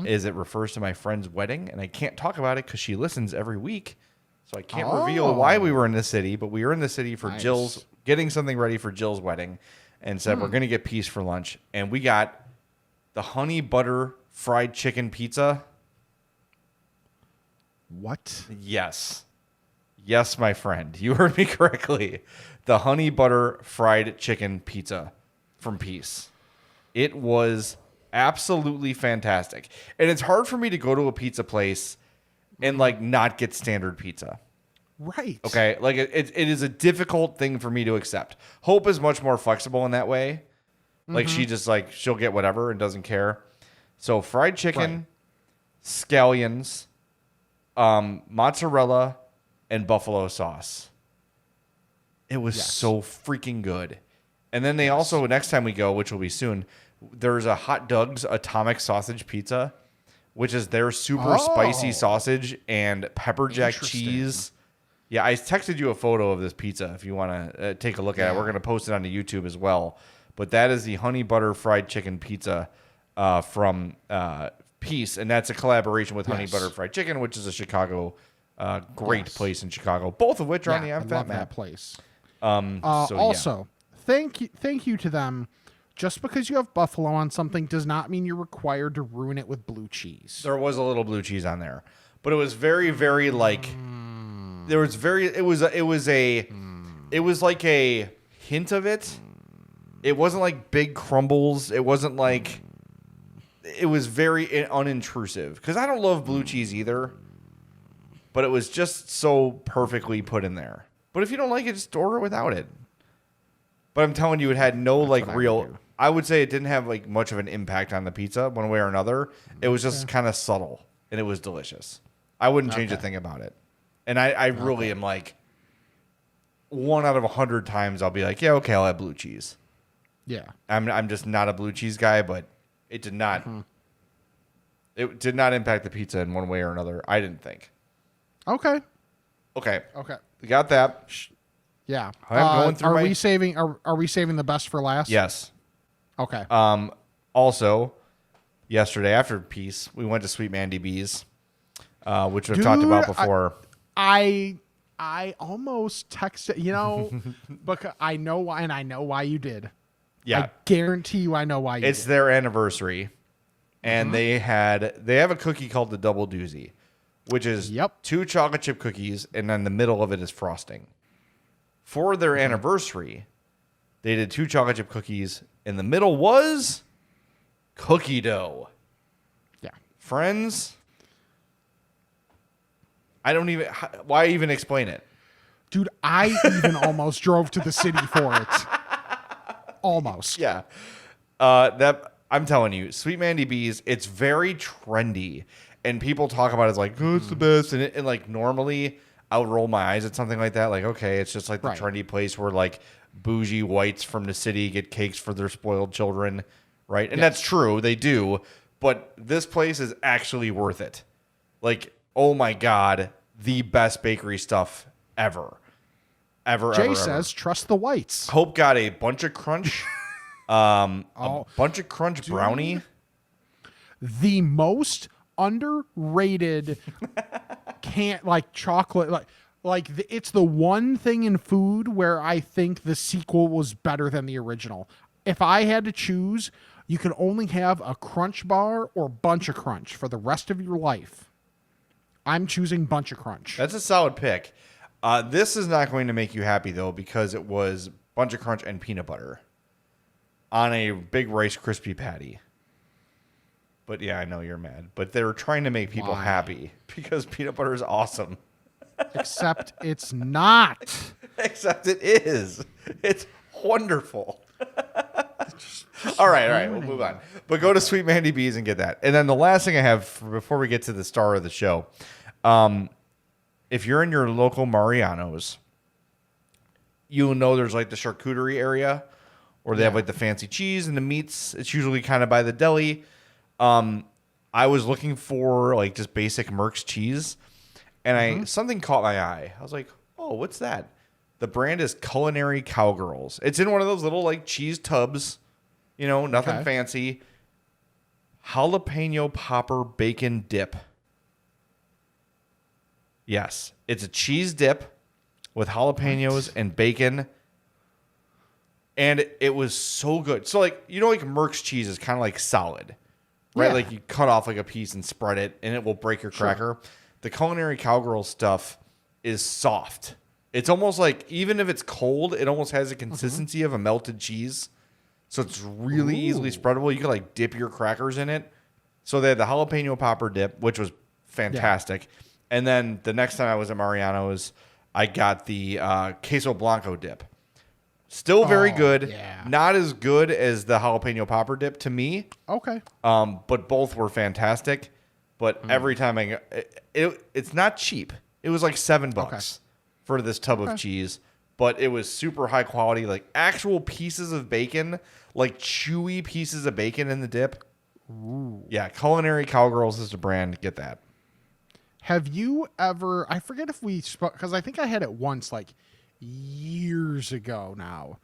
Is it refers to my friend's wedding, and I can't talk about it because she listens every week. So I can't reveal why we were in the city, but we were in the city for Jill's, getting something ready for Jill's wedding, and said we're going to get Peace for lunch. And we got the honey butter fried chicken pizza. What? Yes. Yes, my friend. You heard me correctly. The honey butter fried chicken pizza from Peace. It was absolutely fantastic. And it's hard for me to go to a pizza place and like not get standard pizza. Right. Okay. Like it is a difficult thing for me to accept. Hope is much more flexible in that way. Like she just like, she'll get whatever and doesn't care. So fried chicken, scallions, mozzarella, and buffalo sauce. It was so freaking good. And then they also, next time we go, which will be soon, there's a Hot Doug's Atomic Sausage Pizza, which is their super spicy sausage and pepper jack cheese. Yeah, I texted you a photo of this pizza if you want to take a look at it. We're going to post it on the YouTube as well. But that is the honey butter fried chicken pizza from Peace, and that's a collaboration with Honey Butter Fried Chicken, which is a Chicago great place in Chicago. Both of which are on the I'm Fat map. That place. So, thank you to them. Just because you have buffalo on something does not mean you're required to ruin it with blue cheese. There was a little blue cheese on there, but it was very, very like there was very. It was like a hint of it. It wasn't like big crumbles. It wasn't like. It was very unintrusive because I don't love blue cheese either, but it was just so perfectly put in there. But if you don't like it, just order without it. But I'm telling you, it had no like real. I would say it didn't have like much of an impact on the pizza one way or another. It was just kind of subtle, and it was delicious. I wouldn't change a thing about it. And I really am like 1 out of 100 times I'll be like, yeah, okay, I'll have blue cheese. Yeah, I'm just not a blue cheese guy, but it did not. It did not impact the pizza in one way or another. I didn't think. Okay. We got that. Yeah. I'm going through Are we saving the best for last? Yes. Okay. Also, yesterday after Peace, we went to Sweet Mandy B's, which we've talked about before. I almost texted, because I know why, and I know why you did. Yeah. I guarantee you I know why you did. It's their anniversary, and they have a cookie called the Double Doozy, which is 2 chocolate chip cookies, and then the middle of it is frosting. For their anniversary, they did 2 chocolate chip cookies, and the middle was cookie dough. Yeah. Friends, why even explain it? Dude, I even almost drove to the city for it. Almost. Yeah. I'm telling you, Sweet Mandy B's, it's very trendy, and people talk about it as like, oh, it's the best, and like normally I would roll my eyes at something like that. Like, okay, it's just like the trendy place where like bougie whites from the city get cakes for their spoiled children, right? And that's true, they do. But this place is actually worth it. Like, oh my God, the best bakery stuff ever. Jay says, trust the whites. Hope got a bunch of crunch, brownie. The most underrated chocolate, it's the one thing in food where I think the sequel was better than the original. If I had to choose, you could only have a Crunch bar or Bunch of Crunch for the rest of your life. I'm choosing Bunch of Crunch. That's a solid pick. This is not going to make you happy, though, because it was Bunch of Crunch and peanut butter on a big Rice Krispie patty. But yeah, I know you're mad. But they were trying to make people happy because peanut butter is awesome. Except it's not. Except it is. It's wonderful. All right. We'll move on. But go to Sweet Mandy B's and get that. And then the last thing I have before we get to the star of the show, if you're in your local Mariano's, you'll know there's like the charcuterie area where they have like the fancy cheese and the meats. It's usually kind of by the deli. I was looking for like just basic Merck's cheese, and something caught my eye. I was like, "Oh, what's that?" The brand is Culinary Cowgirls. It's in one of those little like cheese tubs, nothing fancy. Jalapeno popper bacon dip. Yes, it's a cheese dip with jalapenos and bacon. And it was so good. So like, like Merck's cheese is kind of like solid. Right? Yeah. Like you cut off like a piece and spread it and it will break your cracker. The Culinary Cowgirl stuff is soft. It's almost like, even if it's cold, it almost has a consistency of a melted cheese. So it's really easily spreadable. You can like dip your crackers in it. So they had the jalapeno popper dip, which was fantastic. Yeah. And then the next time I was at Mariano's, I got the queso blanco dip. Still very good. Yeah. Not as good as the jalapeno popper dip to me. Okay. But both were fantastic. But every time it's not cheap. It was like $7 for this tub of cheese. But it was super high quality, like actual pieces of bacon, like chewy pieces of bacon in the dip. Ooh. Yeah, Culinary Cowgirls is the brand. Get that. Have you ever, I forget if we spoke, because I think I had it once, like years ago now,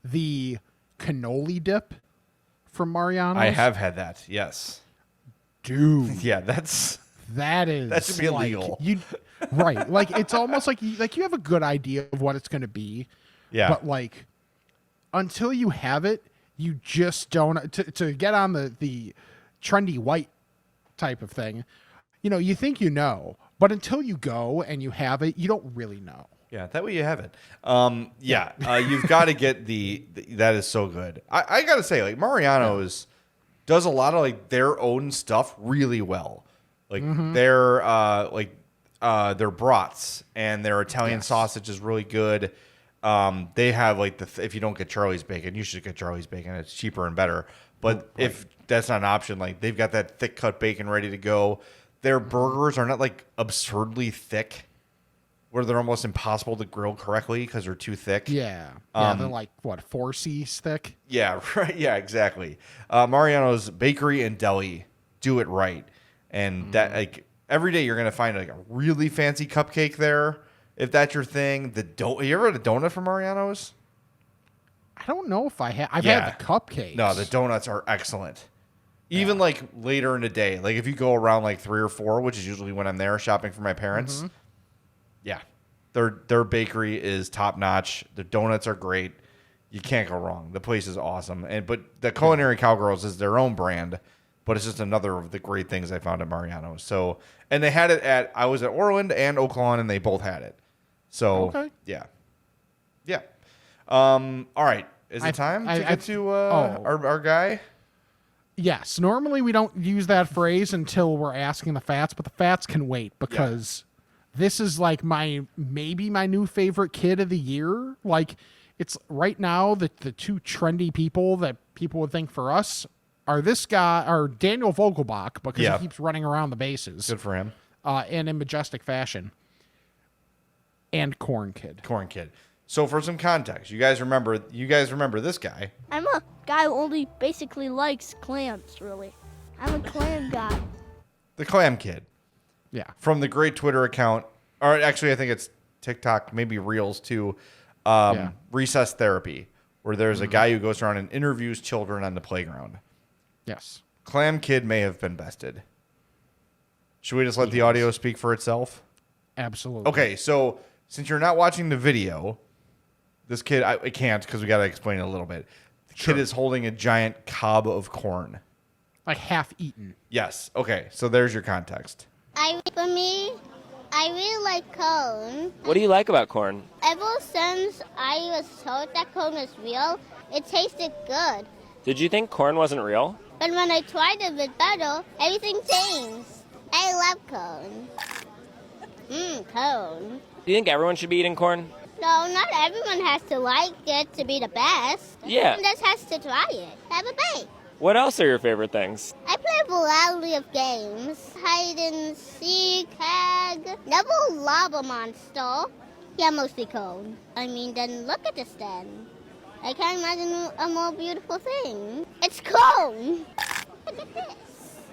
the cannoli dip from Mariano's. I have had that, yes. Dude. Yeah, that should be illegal. Right. Like, it's almost like you have a good idea of what it's going to be. Yeah. But like, until you have it, you just don't, to get on the trendy white type of thing, you think but until you go and you have it, you don't really know. Yeah, that way you have it. You've got to get that is so good. I got to say, like, Mariano's does a lot of like their own stuff really well. Like their brats and their Italian sausage is really good. They have like if you don't get Charlie's bacon, you should get Charlie's bacon. It's cheaper and better. But if that's not an option, like they've got that thick cut bacon ready to go. Their burgers are not like absurdly thick, where they're almost impossible to grill correctly because they're too thick. Yeah. They're like, 4C's thick? Yeah, right. Yeah, exactly. Mariano's Bakery and Deli do it right. And that, like, every day you're going to find like a really fancy cupcake there, if that's your thing. You ever had a donut from Mariano's? I don't know if I have. I've had the cupcakes. No, the donuts are excellent. Even like later in the day, like if you go around like 3 or 4, which is usually when I'm there shopping for my parents. Yeah, their bakery is top notch. The donuts are great. You can't go wrong. The place is awesome. But the Culinary Cowgirls is their own brand, but it's just another of the great things I found at Mariano's. So, and they had it I was at Orland and Oak Lawn, and they both had it. So, yeah. All right. Is it time to get to our guy? Yes. Normally we don't use that phrase until we're asking the fats, but the fats can wait because this is like maybe my new favorite kid of the year. Like, it's right now the two trendy people that people would think for us are this guy, or Daniel Vogelbach, because he keeps running around the bases. Good for him. And in majestic fashion. And Corn Kid. So for some context, you guys remember this guy. I'm a guy who only basically likes clams, really. I'm a clam guy. The Clam Kid. Yeah. From the great Twitter account, or actually I think it's TikTok, maybe Reels too, Recess Therapy, where there's a guy who goes around and interviews children on the playground. Yes. Clam Kid may have been bested. Should we just let the audio speak for itself? Absolutely. Okay, so since you're not watching the video, this kid, I can't because we got to explain it a little bit. The kid is holding a giant cob of corn. Like half eaten. Yes. Okay, so there's your context. For me, I really like corn. What do you like about corn? Ever since I was told that corn was real, it tasted good. Did you think corn wasn't real? But when I tried it with butter, everything changed. I love corn. Corn. Do you think everyone should be eating corn? No, not everyone has to like it to be the best. Yeah. Everyone just has to try it. Have a bite. What else are your favorite things? I play a variety of games. Hide and seek, tag, Neville Lava Monster. Yeah, mostly corn. I mean, then look at this then. I can't imagine a more beautiful thing. It's corn! Look at this.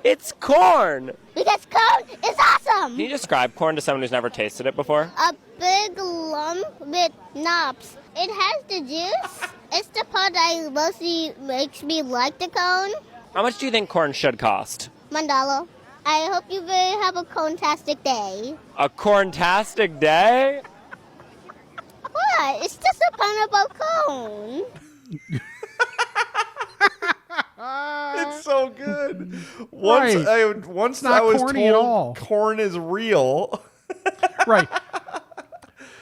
It's corn! Because corn is awesome! Can you describe corn to someone who's never tasted it before? A big lump with knobs. It has the juice. It's the part that mostly makes me like the cone. How much do you think corn should cost? $1. I hope you will have a corn-tastic day. A corn-tastic day? What? It's just a pun about cone. It's so good. Once Right. I not was corny at all. told corn is real. Right.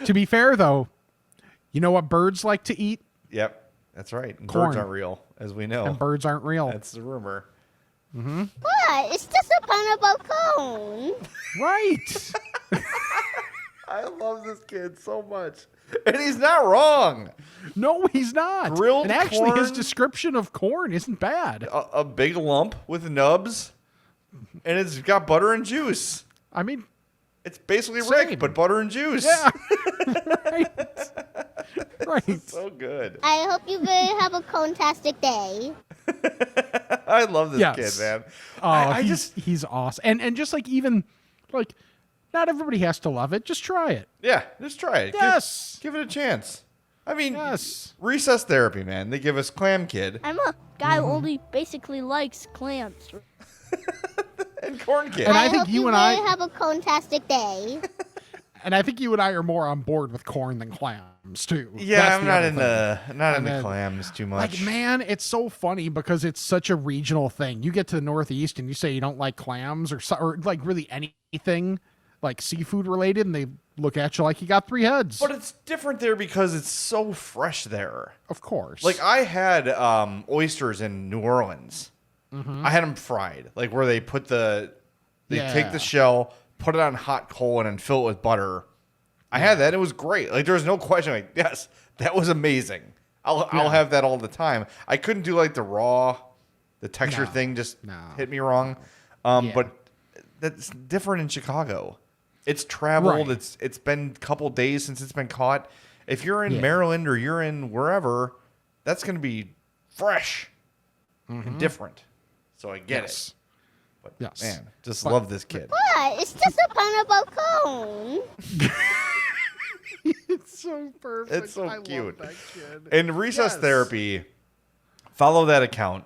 To be fair, though, you know what birds like to eat? Yep, that's right. And Corn. Birds aren't real, as we know. And birds aren't real. That's the rumor. What? It's just a pun about cone. Right. I love this kid so much. And he's not wrong. No, he's not. Grilled and actually, his corn? description of corn isn't bad. A big lump with nubs, and it's got butter and juice. I mean, It's basically Same. Rick, but butter and juice. yeah. Right. Right. So good. I hope you will have a corn-tastic day. I love this Yes. kid, man. Oh, I he's awesome. And just like even like not everybody has to love it. Just try it. Yeah, just try it. Yes. Give it a chance. I mean, Yes. recess therapy, man. They give us Clam Kid I'm a guy who only basically likes clams. and Corn Kid. And I think hope you you and will I- have a corn-tastic day. And I think you and I are more on board with corn than clams too. Yeah, That's I'm the not other in thing. the not in And the then, clams too much. Like, man, it's so funny because it's such a regional thing. You get to the Northeast and you say you don't like clams or like really anything like seafood related, and they look at you like you got three heads. But it's different there because it's so fresh there. Of course. Like I had oysters in New Orleans. I had them fried, like where they put they take Yeah. the shell, put it on hot coal, and then fill it with butter. I had that. It was great. Like there was no question. Like yes, that was amazing. I'll have that all the time. I couldn't do like the texture No. thing just No. hit me wrong. Yeah. But that's different in Chicago. It's traveled. Right. It's been a couple days since it's been caught. If you're in Yeah. Maryland or you're in wherever, that's going to be fresh and different. So I get Yes. it. But Yes. man, just But- love this kid. What? It's just a pun about corn. It's so perfect. It's so I cute. Love that kid. In recess Yes. therapy, follow that account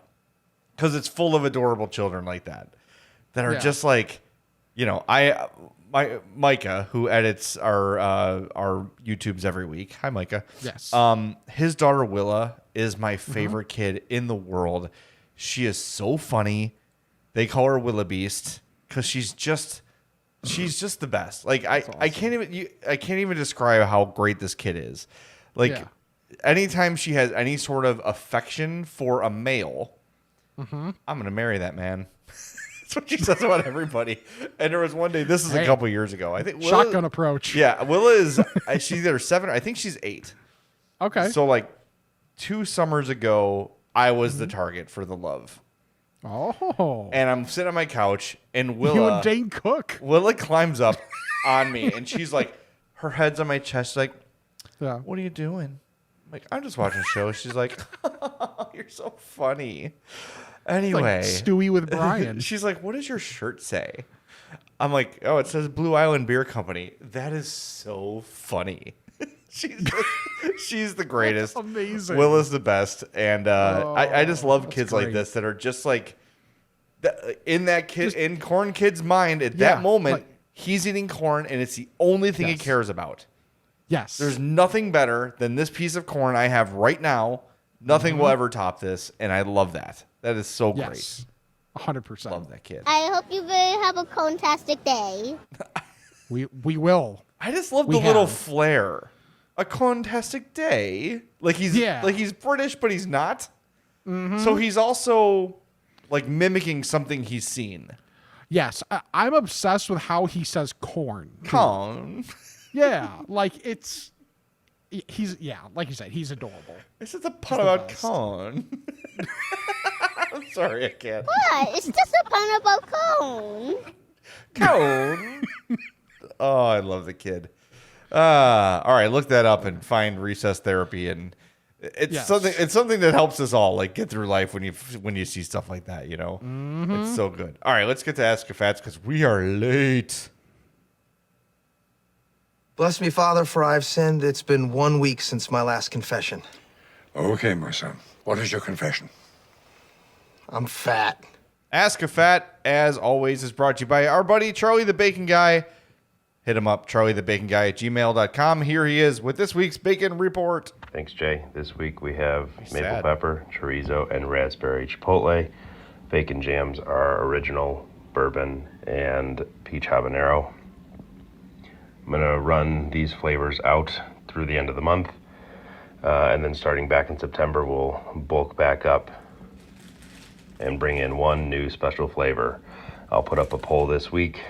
because it's full of adorable children like that are Yeah. just like, Micah, who edits our YouTubes every week. Hi, Micah. Yes. His daughter Willa is my favorite kid in the world. She is so funny. They call her Willa Beast because she's just the best. Like I can't even describe how great this kid is. Like Yeah. anytime she has any sort of affection for a male, I'm gonna marry that man. That's what she says about everybody. And there was one day. This is a Hey. couple years ago. I think Willa, Shotgun approach. Yeah, Willa is. She's either 7. I think she's 8. Okay. So like 2 summers ago, I was the target for the love. Oh. And I'm sitting on my couch, and You Willa and Dane Cook. climbs up on me, and she's like, her head's on my chest, like, Yeah. "What are you doing?" I'm like, "I'm just watching a show." She's like, "You're so funny." Anyway, Like Stewie with Brian. she's like, "What does your shirt say?" I'm like, "Oh, it says Blue Island Beer Company." That is so funny. she's the greatest. That's amazing. Willa's the best, and I just love that's kids great. like this that are just like in Corn Kid's mind at Yeah, that moment. like- he's eating corn, and it's the only thing he Yes. cares about. Yes. There's nothing better than this piece of corn I have right now. Nothing will ever top this, and I love that. That is so yes. 100%. great. Love that kid. I hope you will have a corn-tastic day. We will. I just love We the little have. flair. A fantastic day. Like he's British, but he's not. So he's also like mimicking something he's seen. Yes, I'm obsessed with how he says corn. Corn. Yeah, like he's like you said, he's adorable. It's just a pun the about best. corn. I'm sorry, I can't. What? It's just a pun about cone. Cone. Oh, I love the kid. All right, look that up and find recess therapy, and it's something. It's something that helps us all like get through life when you see stuff like that. You know, it's so good. All right, let's get to Ask a Fats because we are late. Bless me, Father, for I've sinned. It's been 1 week since my last confession. Okay, my son. What is your confession? I'm fat. Ask a Fat, as always, is brought to you by our buddy Charlie the Bacon Guy. Hit him up, charliethebaconguy@gmail.com. Here he is with this week's Bacon Report. Thanks, Jay. This week we have maple sad. pepper, chorizo, and raspberry chipotle. Bacon jams are original, bourbon, and peach habanero. I'm going to run these flavors out through the end of the month. And then starting back in September, we'll bulk back up and bring in one new special flavor. I'll put up a poll this week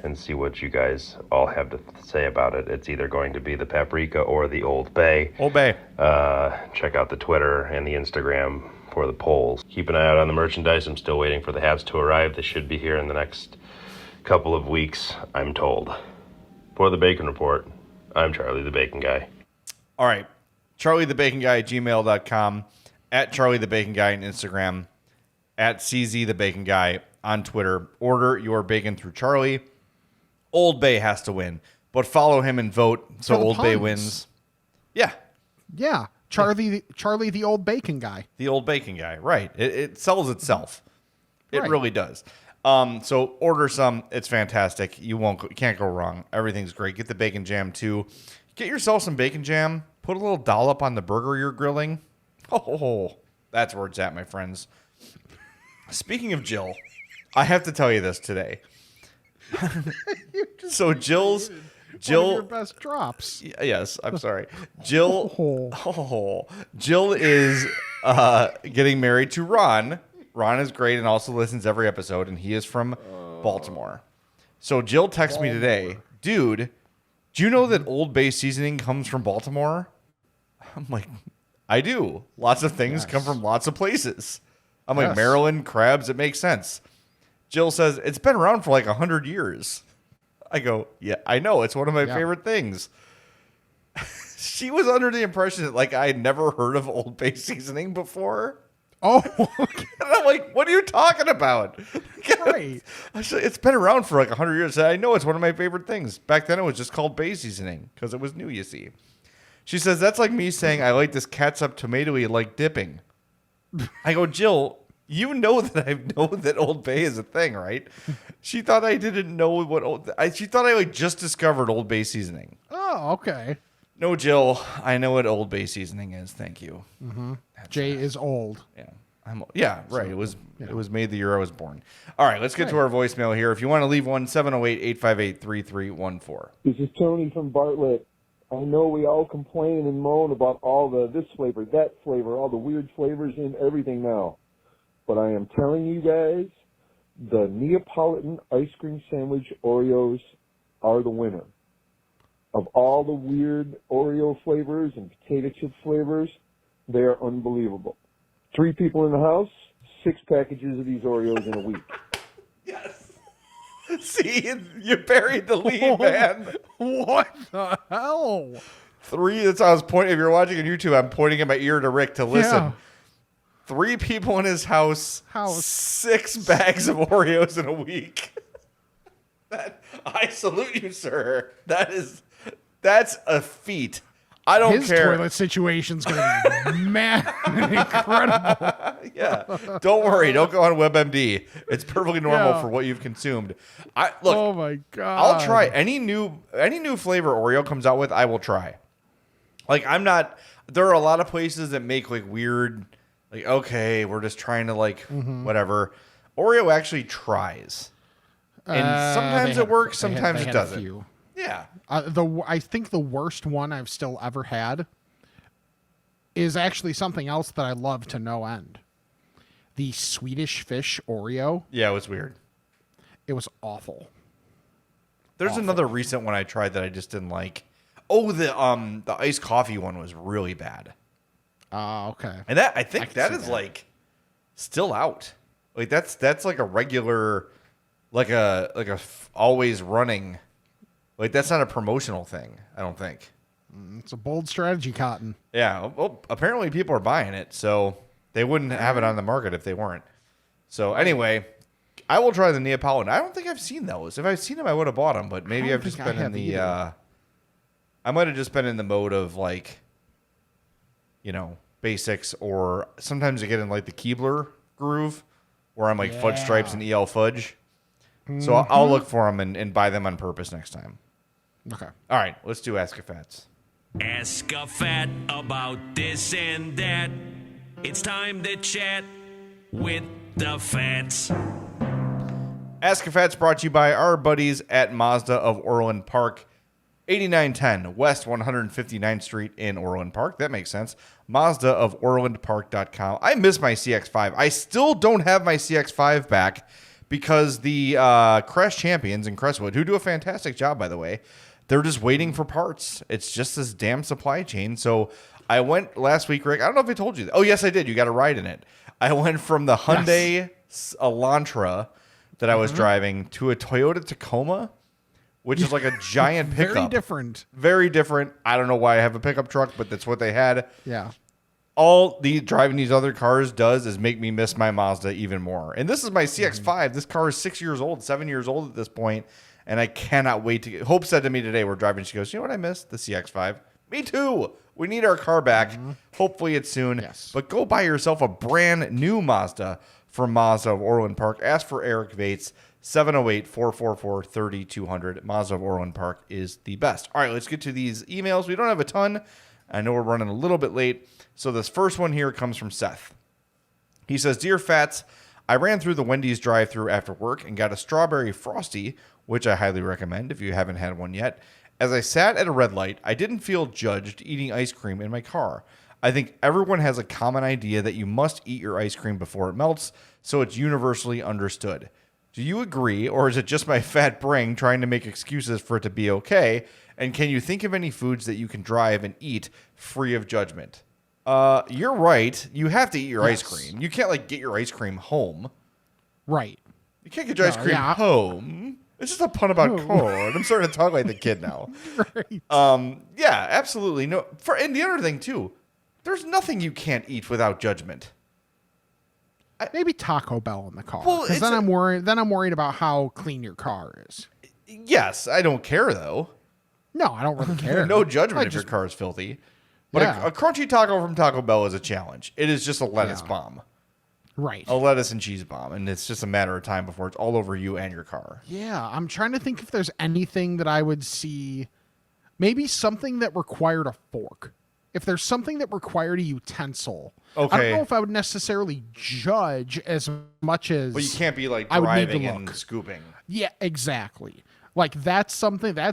and see what you guys all have to say about it. It's either going to be the paprika or the Old Bay. Old Bay. Check out the Twitter and the Instagram for the polls. Keep an eye out on the merchandise. I'm still waiting for the hats to arrive. They should be here in the next couple of weeks, I'm told. For the Bacon Report, I'm Charlie the Bacon Guy. All right, charliethebaconguy@gmail.com, at Charlie the Bacon Guy on Instagram, at CZ the Bacon Guy on Twitter. Order your bacon through Charlie. Old Bay has to win, but follow him and vote so For the Old Bay puns. wins. Yeah, Yeah, Charlie the old bacon guy. the Old Bacon Guy. Right. It sells itself. It Right. really does. So order some. It's fantastic. You can't go wrong. Everything's great. Get the bacon jam too. Get yourself some bacon jam. Put a little dollop on the burger you're grilling. Oh, that's where it's at, my friends. Speaking of Jill, I have to tell you this today. So Jill, One of your best drops. yes, I'm sorry. Jill is getting married to Ron. Ron is great and also listens every episode, and he is from Baltimore. So Jill texted me today, dude, do you know that Old Bay seasoning comes from Baltimore? I'm like, I do. Lots of things come from lots of places. I'm like, Yes. Maryland, crabs, it makes sense. Jill says, it's been around for like 100 years. I go, yeah, I know. It's one of my favorite things. She was under the impression that like I had never heard of Old Bay seasoning before. Oh, And I'm like, what are you talking about? great. I said, it's been around for like 100 years. I know it's one of my favorite things. Back then it was just called Bay seasoning because it was new, you see. She says, that's like me saying I like this catsup tomatoey like dipping. I go, Jill, you know that I know that Old Bay is a thing, right? She thought I didn't know what she thought I like just discovered Old Bay seasoning. Oh, okay. No, Jill, I know what Old Bay seasoning is. Thank you. Jay is old. Yeah, right. It was made the year I was born. All right, let's get to our voicemail here. If you want to leave one, 708-858-3314. This is Tony from Bartlett. I know we all complain and moan about all the this flavor, that flavor, all the weird flavors in everything now. But I am telling you guys, the Neapolitan ice cream sandwich Oreos are the winner. Of all the weird Oreo flavors and potato chip flavors, they are unbelievable. 3 people in the house, 6 packages of these Oreos in a week. Yes. See, you buried the lead, man. What the hell? 3, that's how I was pointing. If you're watching on YouTube, I'm pointing in my ear to Rick to listen. Yeah. 3 people in his house. 6 bags of Oreos in a week. I salute you, sir. That's a feat. I don't His care. toilet situation's gonna be mad incredible. Yeah. Don't worry. Don't go on WebMD. It's perfectly normal Yeah. for what you've consumed. Look. Oh my god. I'll try any new flavor Oreo comes out with. I will try. Like I'm not. There are a lot of places that make like weird. Like okay, we're just trying to like whatever. Oreo actually tries, and sometimes it works, sometimes it doesn't. Yeah. I think the worst one I've still ever had is actually something else that I love to no end. The Swedish Fish Oreo. Yeah, it was weird. It was awful. There's another recent one I tried that I just didn't like. Oh, the iced coffee one was really bad. Okay. And I think that is like still out. Like that's like a regular, like a always running. Like that's not a promotional thing. I don't think. It's a bold strategy, Cotton. Yeah. Well, apparently people are buying it, so they wouldn't have it on the market if they weren't. So anyway, I will try the Neapolitan. I don't think I've seen those. If I've seen them, I would have bought them. But maybe I've just been in the. I might have just been in the mode of like, basics, or sometimes I get in like the Keebler groove, where I'm like fudge stripes and EL fudge. So I'll look for them and buy them on purpose next time. Okay. All right, let's do Ask a Fats. Ask a fat about this and that. It's time to chat with the fats. Ask a Fats brought to you by our buddies at Mazda of Orland Park. 8910 West 159th Street in Orland Park. That makes sense. Mazda of OrlandPark.com. I miss my CX-5. I still don't have my CX-5 back because the Crash Champions in Crestwood, who do a fantastic job, by the way, they're just waiting for parts. It's just this damn supply chain. So I went last week, Rick. I don't know if I told you that. Oh, yes, I did. You got a ride in it. I went from the Hyundai Elantra that I was driving to a Toyota Tacoma, which is like a giant pickup. Very different. Very different. I don't know why I have a pickup truck, but that's what they had. Yeah. All driving these other cars does is make me miss my Mazda even more. And this is my CX-5. This car is 7 years old at this point, and I cannot wait to get. Hope said to me today, we're driving, she goes, you know what I missed? The CX-5. Me too. We need our car back. Hopefully it's soon. Yes. But go buy yourself a brand new Mazda from Mazda of Orland Park. Ask for Eric Vates. 708-444-3200. Mazda of Orland Park is the best. All right, let's get to these emails. We don't have a ton. I know we're running a little bit late. So this first one here comes from Seth. He says, Dear Fats, I ran through the Wendy's drive-thru after work and got a strawberry frosty, which I highly recommend if you haven't had one yet. As I sat at a red light, I didn't feel judged eating ice cream in my car. I think everyone has a common idea that you must eat your ice cream before it melts, so it's universally understood. Do you agree, or is it just my fat brain trying to make excuses for it to be okay? And can you think of any foods that you can drive and eat free of judgment? You're right. You have to eat your ice cream. You can't get your ice cream home. Right. You can't get your ice cream home. It's just a pun about corn. I'm starting to talk like the kid now. Right. Yeah, absolutely. No. And the other thing too, there's nothing you can't eat without judgment. Maybe Taco Bell in the car. Well, Because then I'm worried about how clean your car is. Yes, I don't care though. No, I don't really care. No judgment if your car is filthy. But a crunchy taco from Taco Bell is a challenge. It is just a lettuce bomb. Right. A lettuce and cheese bomb. And it's just a matter of time before it's all over you and your car. Yeah, I'm trying to think if there's anything that I would see. Maybe something that required a fork. If there's something that required a utensil. Okay. I don't know if I would necessarily judge as much as. But you can't be I would need to driving and look. scooping. Yeah, exactly. Like that's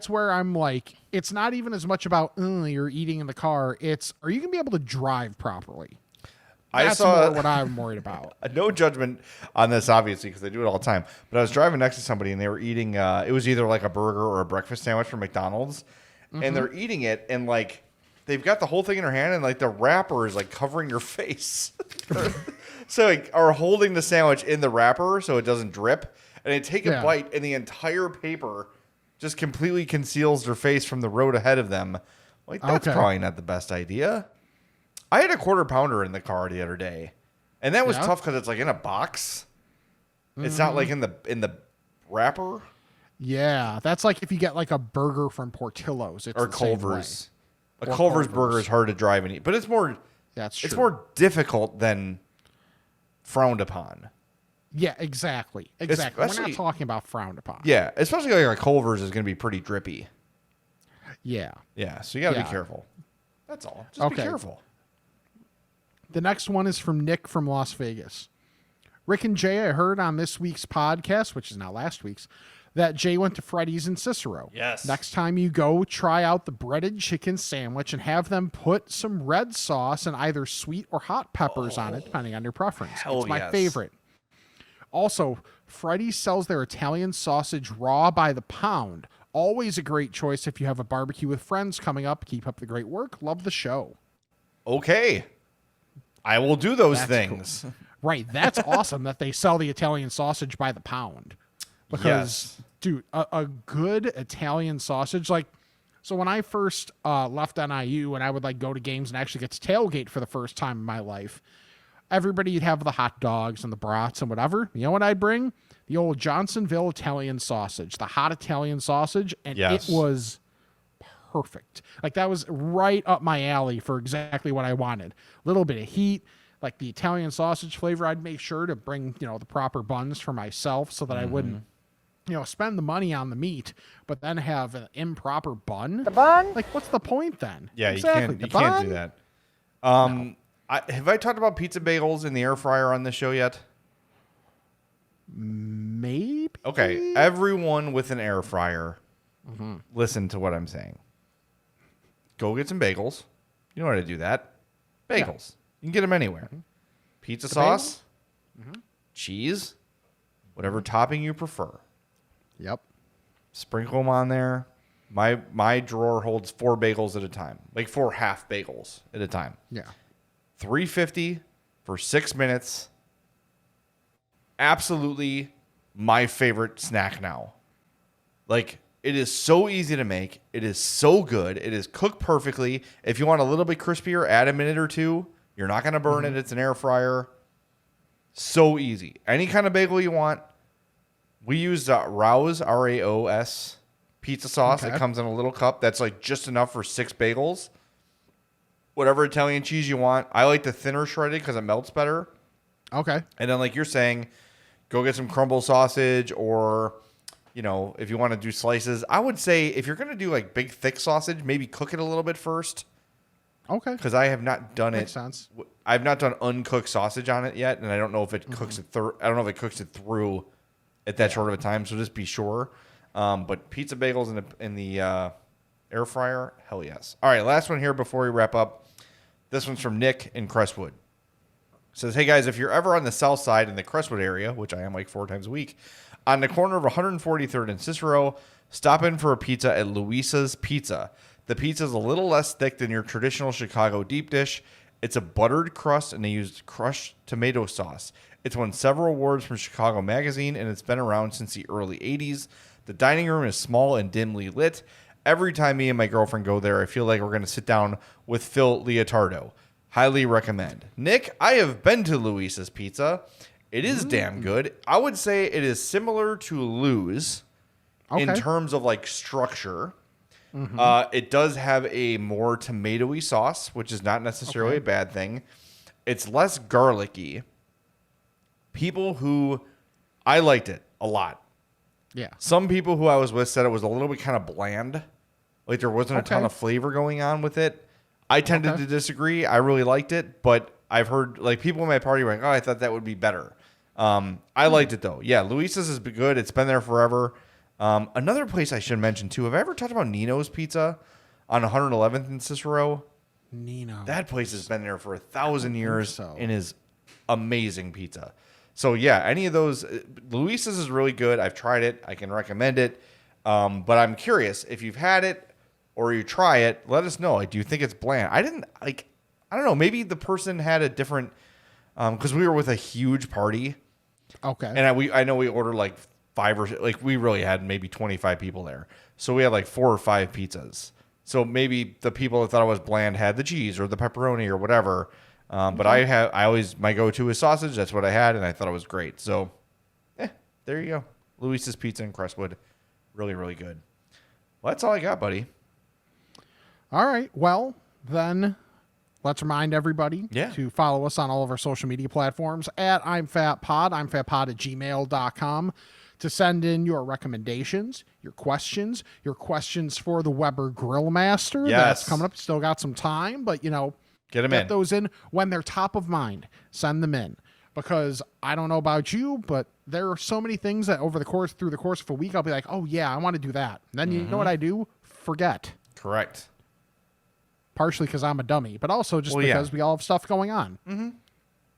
where I'm like, it's not even as much about you're eating in the car. It's, are you gonna be able to drive properly? That's more what I'm worried about. No judgment on this, obviously, because they do it all the time. But I was driving next to somebody and they were eating. It was either like a burger or a breakfast sandwich from McDonald's, and they're eating it and they've got the whole thing in their hand and the wrapper is covering your face. So are holding the sandwich in the wrapper so it doesn't drip. And they take a bite, and the entire paper just completely conceals their face from the road ahead of them. That's probably not the best idea. I had a quarter pounder in the car the other day, and that was tough because it's in a box. It's not in the wrapper. Yeah, that's like if you get a burger from Portillo's, it's or the same Culver's. way. A Culver's burger is hard to drive and eat, but it's more. That's true. It's more difficult than frowned upon. Yeah, exactly. We're not talking about frowned upon. Yeah, especially a Culver's is going to be pretty drippy. Yeah. Yeah, so you got to be careful. That's all. Just be careful. The next one is from Nick from Las Vegas. Rick and Jay, I heard on this week's podcast, which is now last week's, that Jay went to Freddy's in Cicero. Yes. Next time you go, try out the breaded chicken sandwich and have them put some red sauce and either sweet or hot peppers on it, depending on your preference. Hell It's my yes. favorite. Also, Freddy's sells their Italian sausage raw by the pound. Always a great choice if you have a barbecue with friends coming up. Keep up the great work. Love the show. Okay. I will do those That's things. cool. Right. That's awesome that they sell the Italian sausage by the pound. Because, Yes. dude, a good Italian sausage, like, so when I first left NIU and I would like go to games and actually get to tailgate for the first time in my life, everybody'd have the hot dogs and the brats and whatever. You know what I'd bring? The old Johnsonville Italian sausage, the hot Italian sausage, and Yes. it was perfect. Like, that was right up my alley for exactly what I wanted. A little bit of heat, like the Italian sausage flavor. I'd make sure to bring, the proper buns for myself so that I wouldn't, spend the money on the meat, but then have an improper bun. The bun? Like, what's the point then? Yeah, exactly. you can't do that. Have I talked about pizza bagels in the air fryer on this show yet? Maybe. Okay, everyone with an air fryer, listen to what I'm saying. Go get some bagels. You know how to do that. Bagels. You can get them anywhere. Pizza sauce, cheese, whatever topping you prefer. Yep. Sprinkle them on there. My drawer holds 4 bagels at a time, like 4 half bagels at a time. Yeah. $3.50 for 6 minutes. Absolutely my favorite snack now. Like, it is so easy to make. It is so good. It is cooked perfectly. If you want a little bit crispier, add a minute or two. You're not going to burn it. It's an air fryer. So easy. Any kind of bagel you want. We use Raos, R-A-O-S, pizza sauce. Okay. It comes in a little cup. That's like just enough for 6 bagels. Whatever Italian cheese you want. I like the thinner shredded because it melts better. Okay. And then, like you're saying, go get some crumble sausage, or, if you want to do slices. I would say if you're going to do like big, thick sausage, maybe cook it a little bit first. Okay. Because I have not done Makes it. sense. I've not done uncooked sausage on it yet, and I don't know if it cooks it through. I don't know if it cooks it through at that short of a time. So just be sure. But pizza bagels in the air fryer, hell yes. All right, last one here before we wrap up. This one's from Nick in Crestwood. Says, hey guys, if you're ever on the south side in the Crestwood area, which I am like 4 times a week, on the corner of 143rd and Cicero, stop in for a pizza at Luisa's Pizza. The pizza is a little less thick than your traditional Chicago deep dish. It's a buttered crust, and they use crushed tomato sauce. It's won several awards from Chicago Magazine, and it's been around since the early 80s. The dining room is small and dimly lit. Every time me and my girlfriend go there, I feel like we're going to sit down with Phil Leotardo. Highly recommend. Nick, I have been to Luisa's Pizza. It is damn good. I would say it is similar to Lou's in terms of like structure. It does have a more tomatoey sauce, which is not necessarily a bad thing. It's less garlicky. I liked it a lot. Yeah. Some people who I was with said it was a little bit kind of bland. Like there wasn't a ton of flavor going on with it. I tended to disagree. I really liked it, but I've heard like people in my party were like, oh, I thought that would be better. I liked it though. Yeah, Luisa's is good. It's been there forever. Another place I should mention too. Have I ever talked about Nino's Pizza on 111th in Cicero? Nino. That place has been there for 1,000 years and is amazing pizza. So yeah, any of those, Luisa's is really good. I've tried it. I can recommend it. But I'm curious if you've had it or you try it, let us know. Do you think it's bland? I don't know. Maybe the person had a different, because we were with a huge party. Okay. And I know we ordered like 5 or like we really had maybe 25 people there. So we had like 4 or 5 pizzas. So maybe the people that thought it was bland had the cheese or the pepperoni or whatever. But my go-to is sausage. That's what I had, and I thought it was great. So, there you go. Luis's Pizza in Crestwood. Really, really good. Well, that's all I got, buddy. All right. Well, then let's remind everybody to follow us on all of our social media platforms at I'mFatPod, I'mFatPod@gmail.com, to send in your recommendations, your questions for the Weber Grill Master. Yes. That's coming up. Still got some time, but, get them in. Those in when they're top of mind. Send them in. because I don't know about you, but there are so many things that through the course of a week, I'll be like, oh yeah, I want to do that. And then you know what I do? Forget. Correct. Partially because I'm a dummy, but also just because we all have stuff going on. Mm-hmm.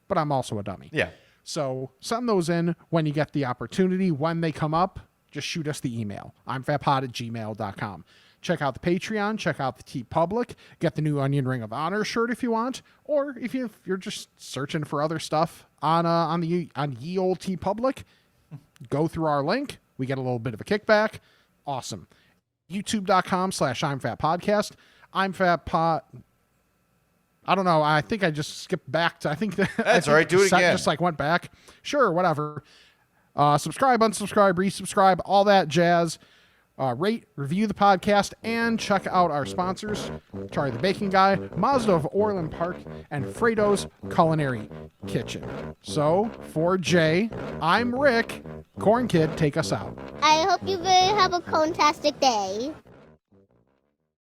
But I'm also a dummy. Yeah. So send those in when you get the opportunity. When they come up, just shoot us the email. imfatpod@gmail.com. Check out the Patreon. Check out the TeePublic. Get the new Onion Ring of Honor shirt if you want. Or if you're just searching for other stuff on ye old TeePublic, go through our link. We get a little bit of a kickback. Awesome. YouTube.com/I'mFatPodcast. I'mFatPod. I don't know. I think I just skipped back to. That's all right. Do it again. Just went back. Sure, whatever. Subscribe, unsubscribe, resubscribe, all that jazz. Rate, review the podcast, and check out our sponsors: Charlie the Baking Guy, Mazda of Orland Park, and Frato's Culinary Kitchen. So, for Jay, I'm Rick. Corn Kid, take us out. I hope you have a fantastic day.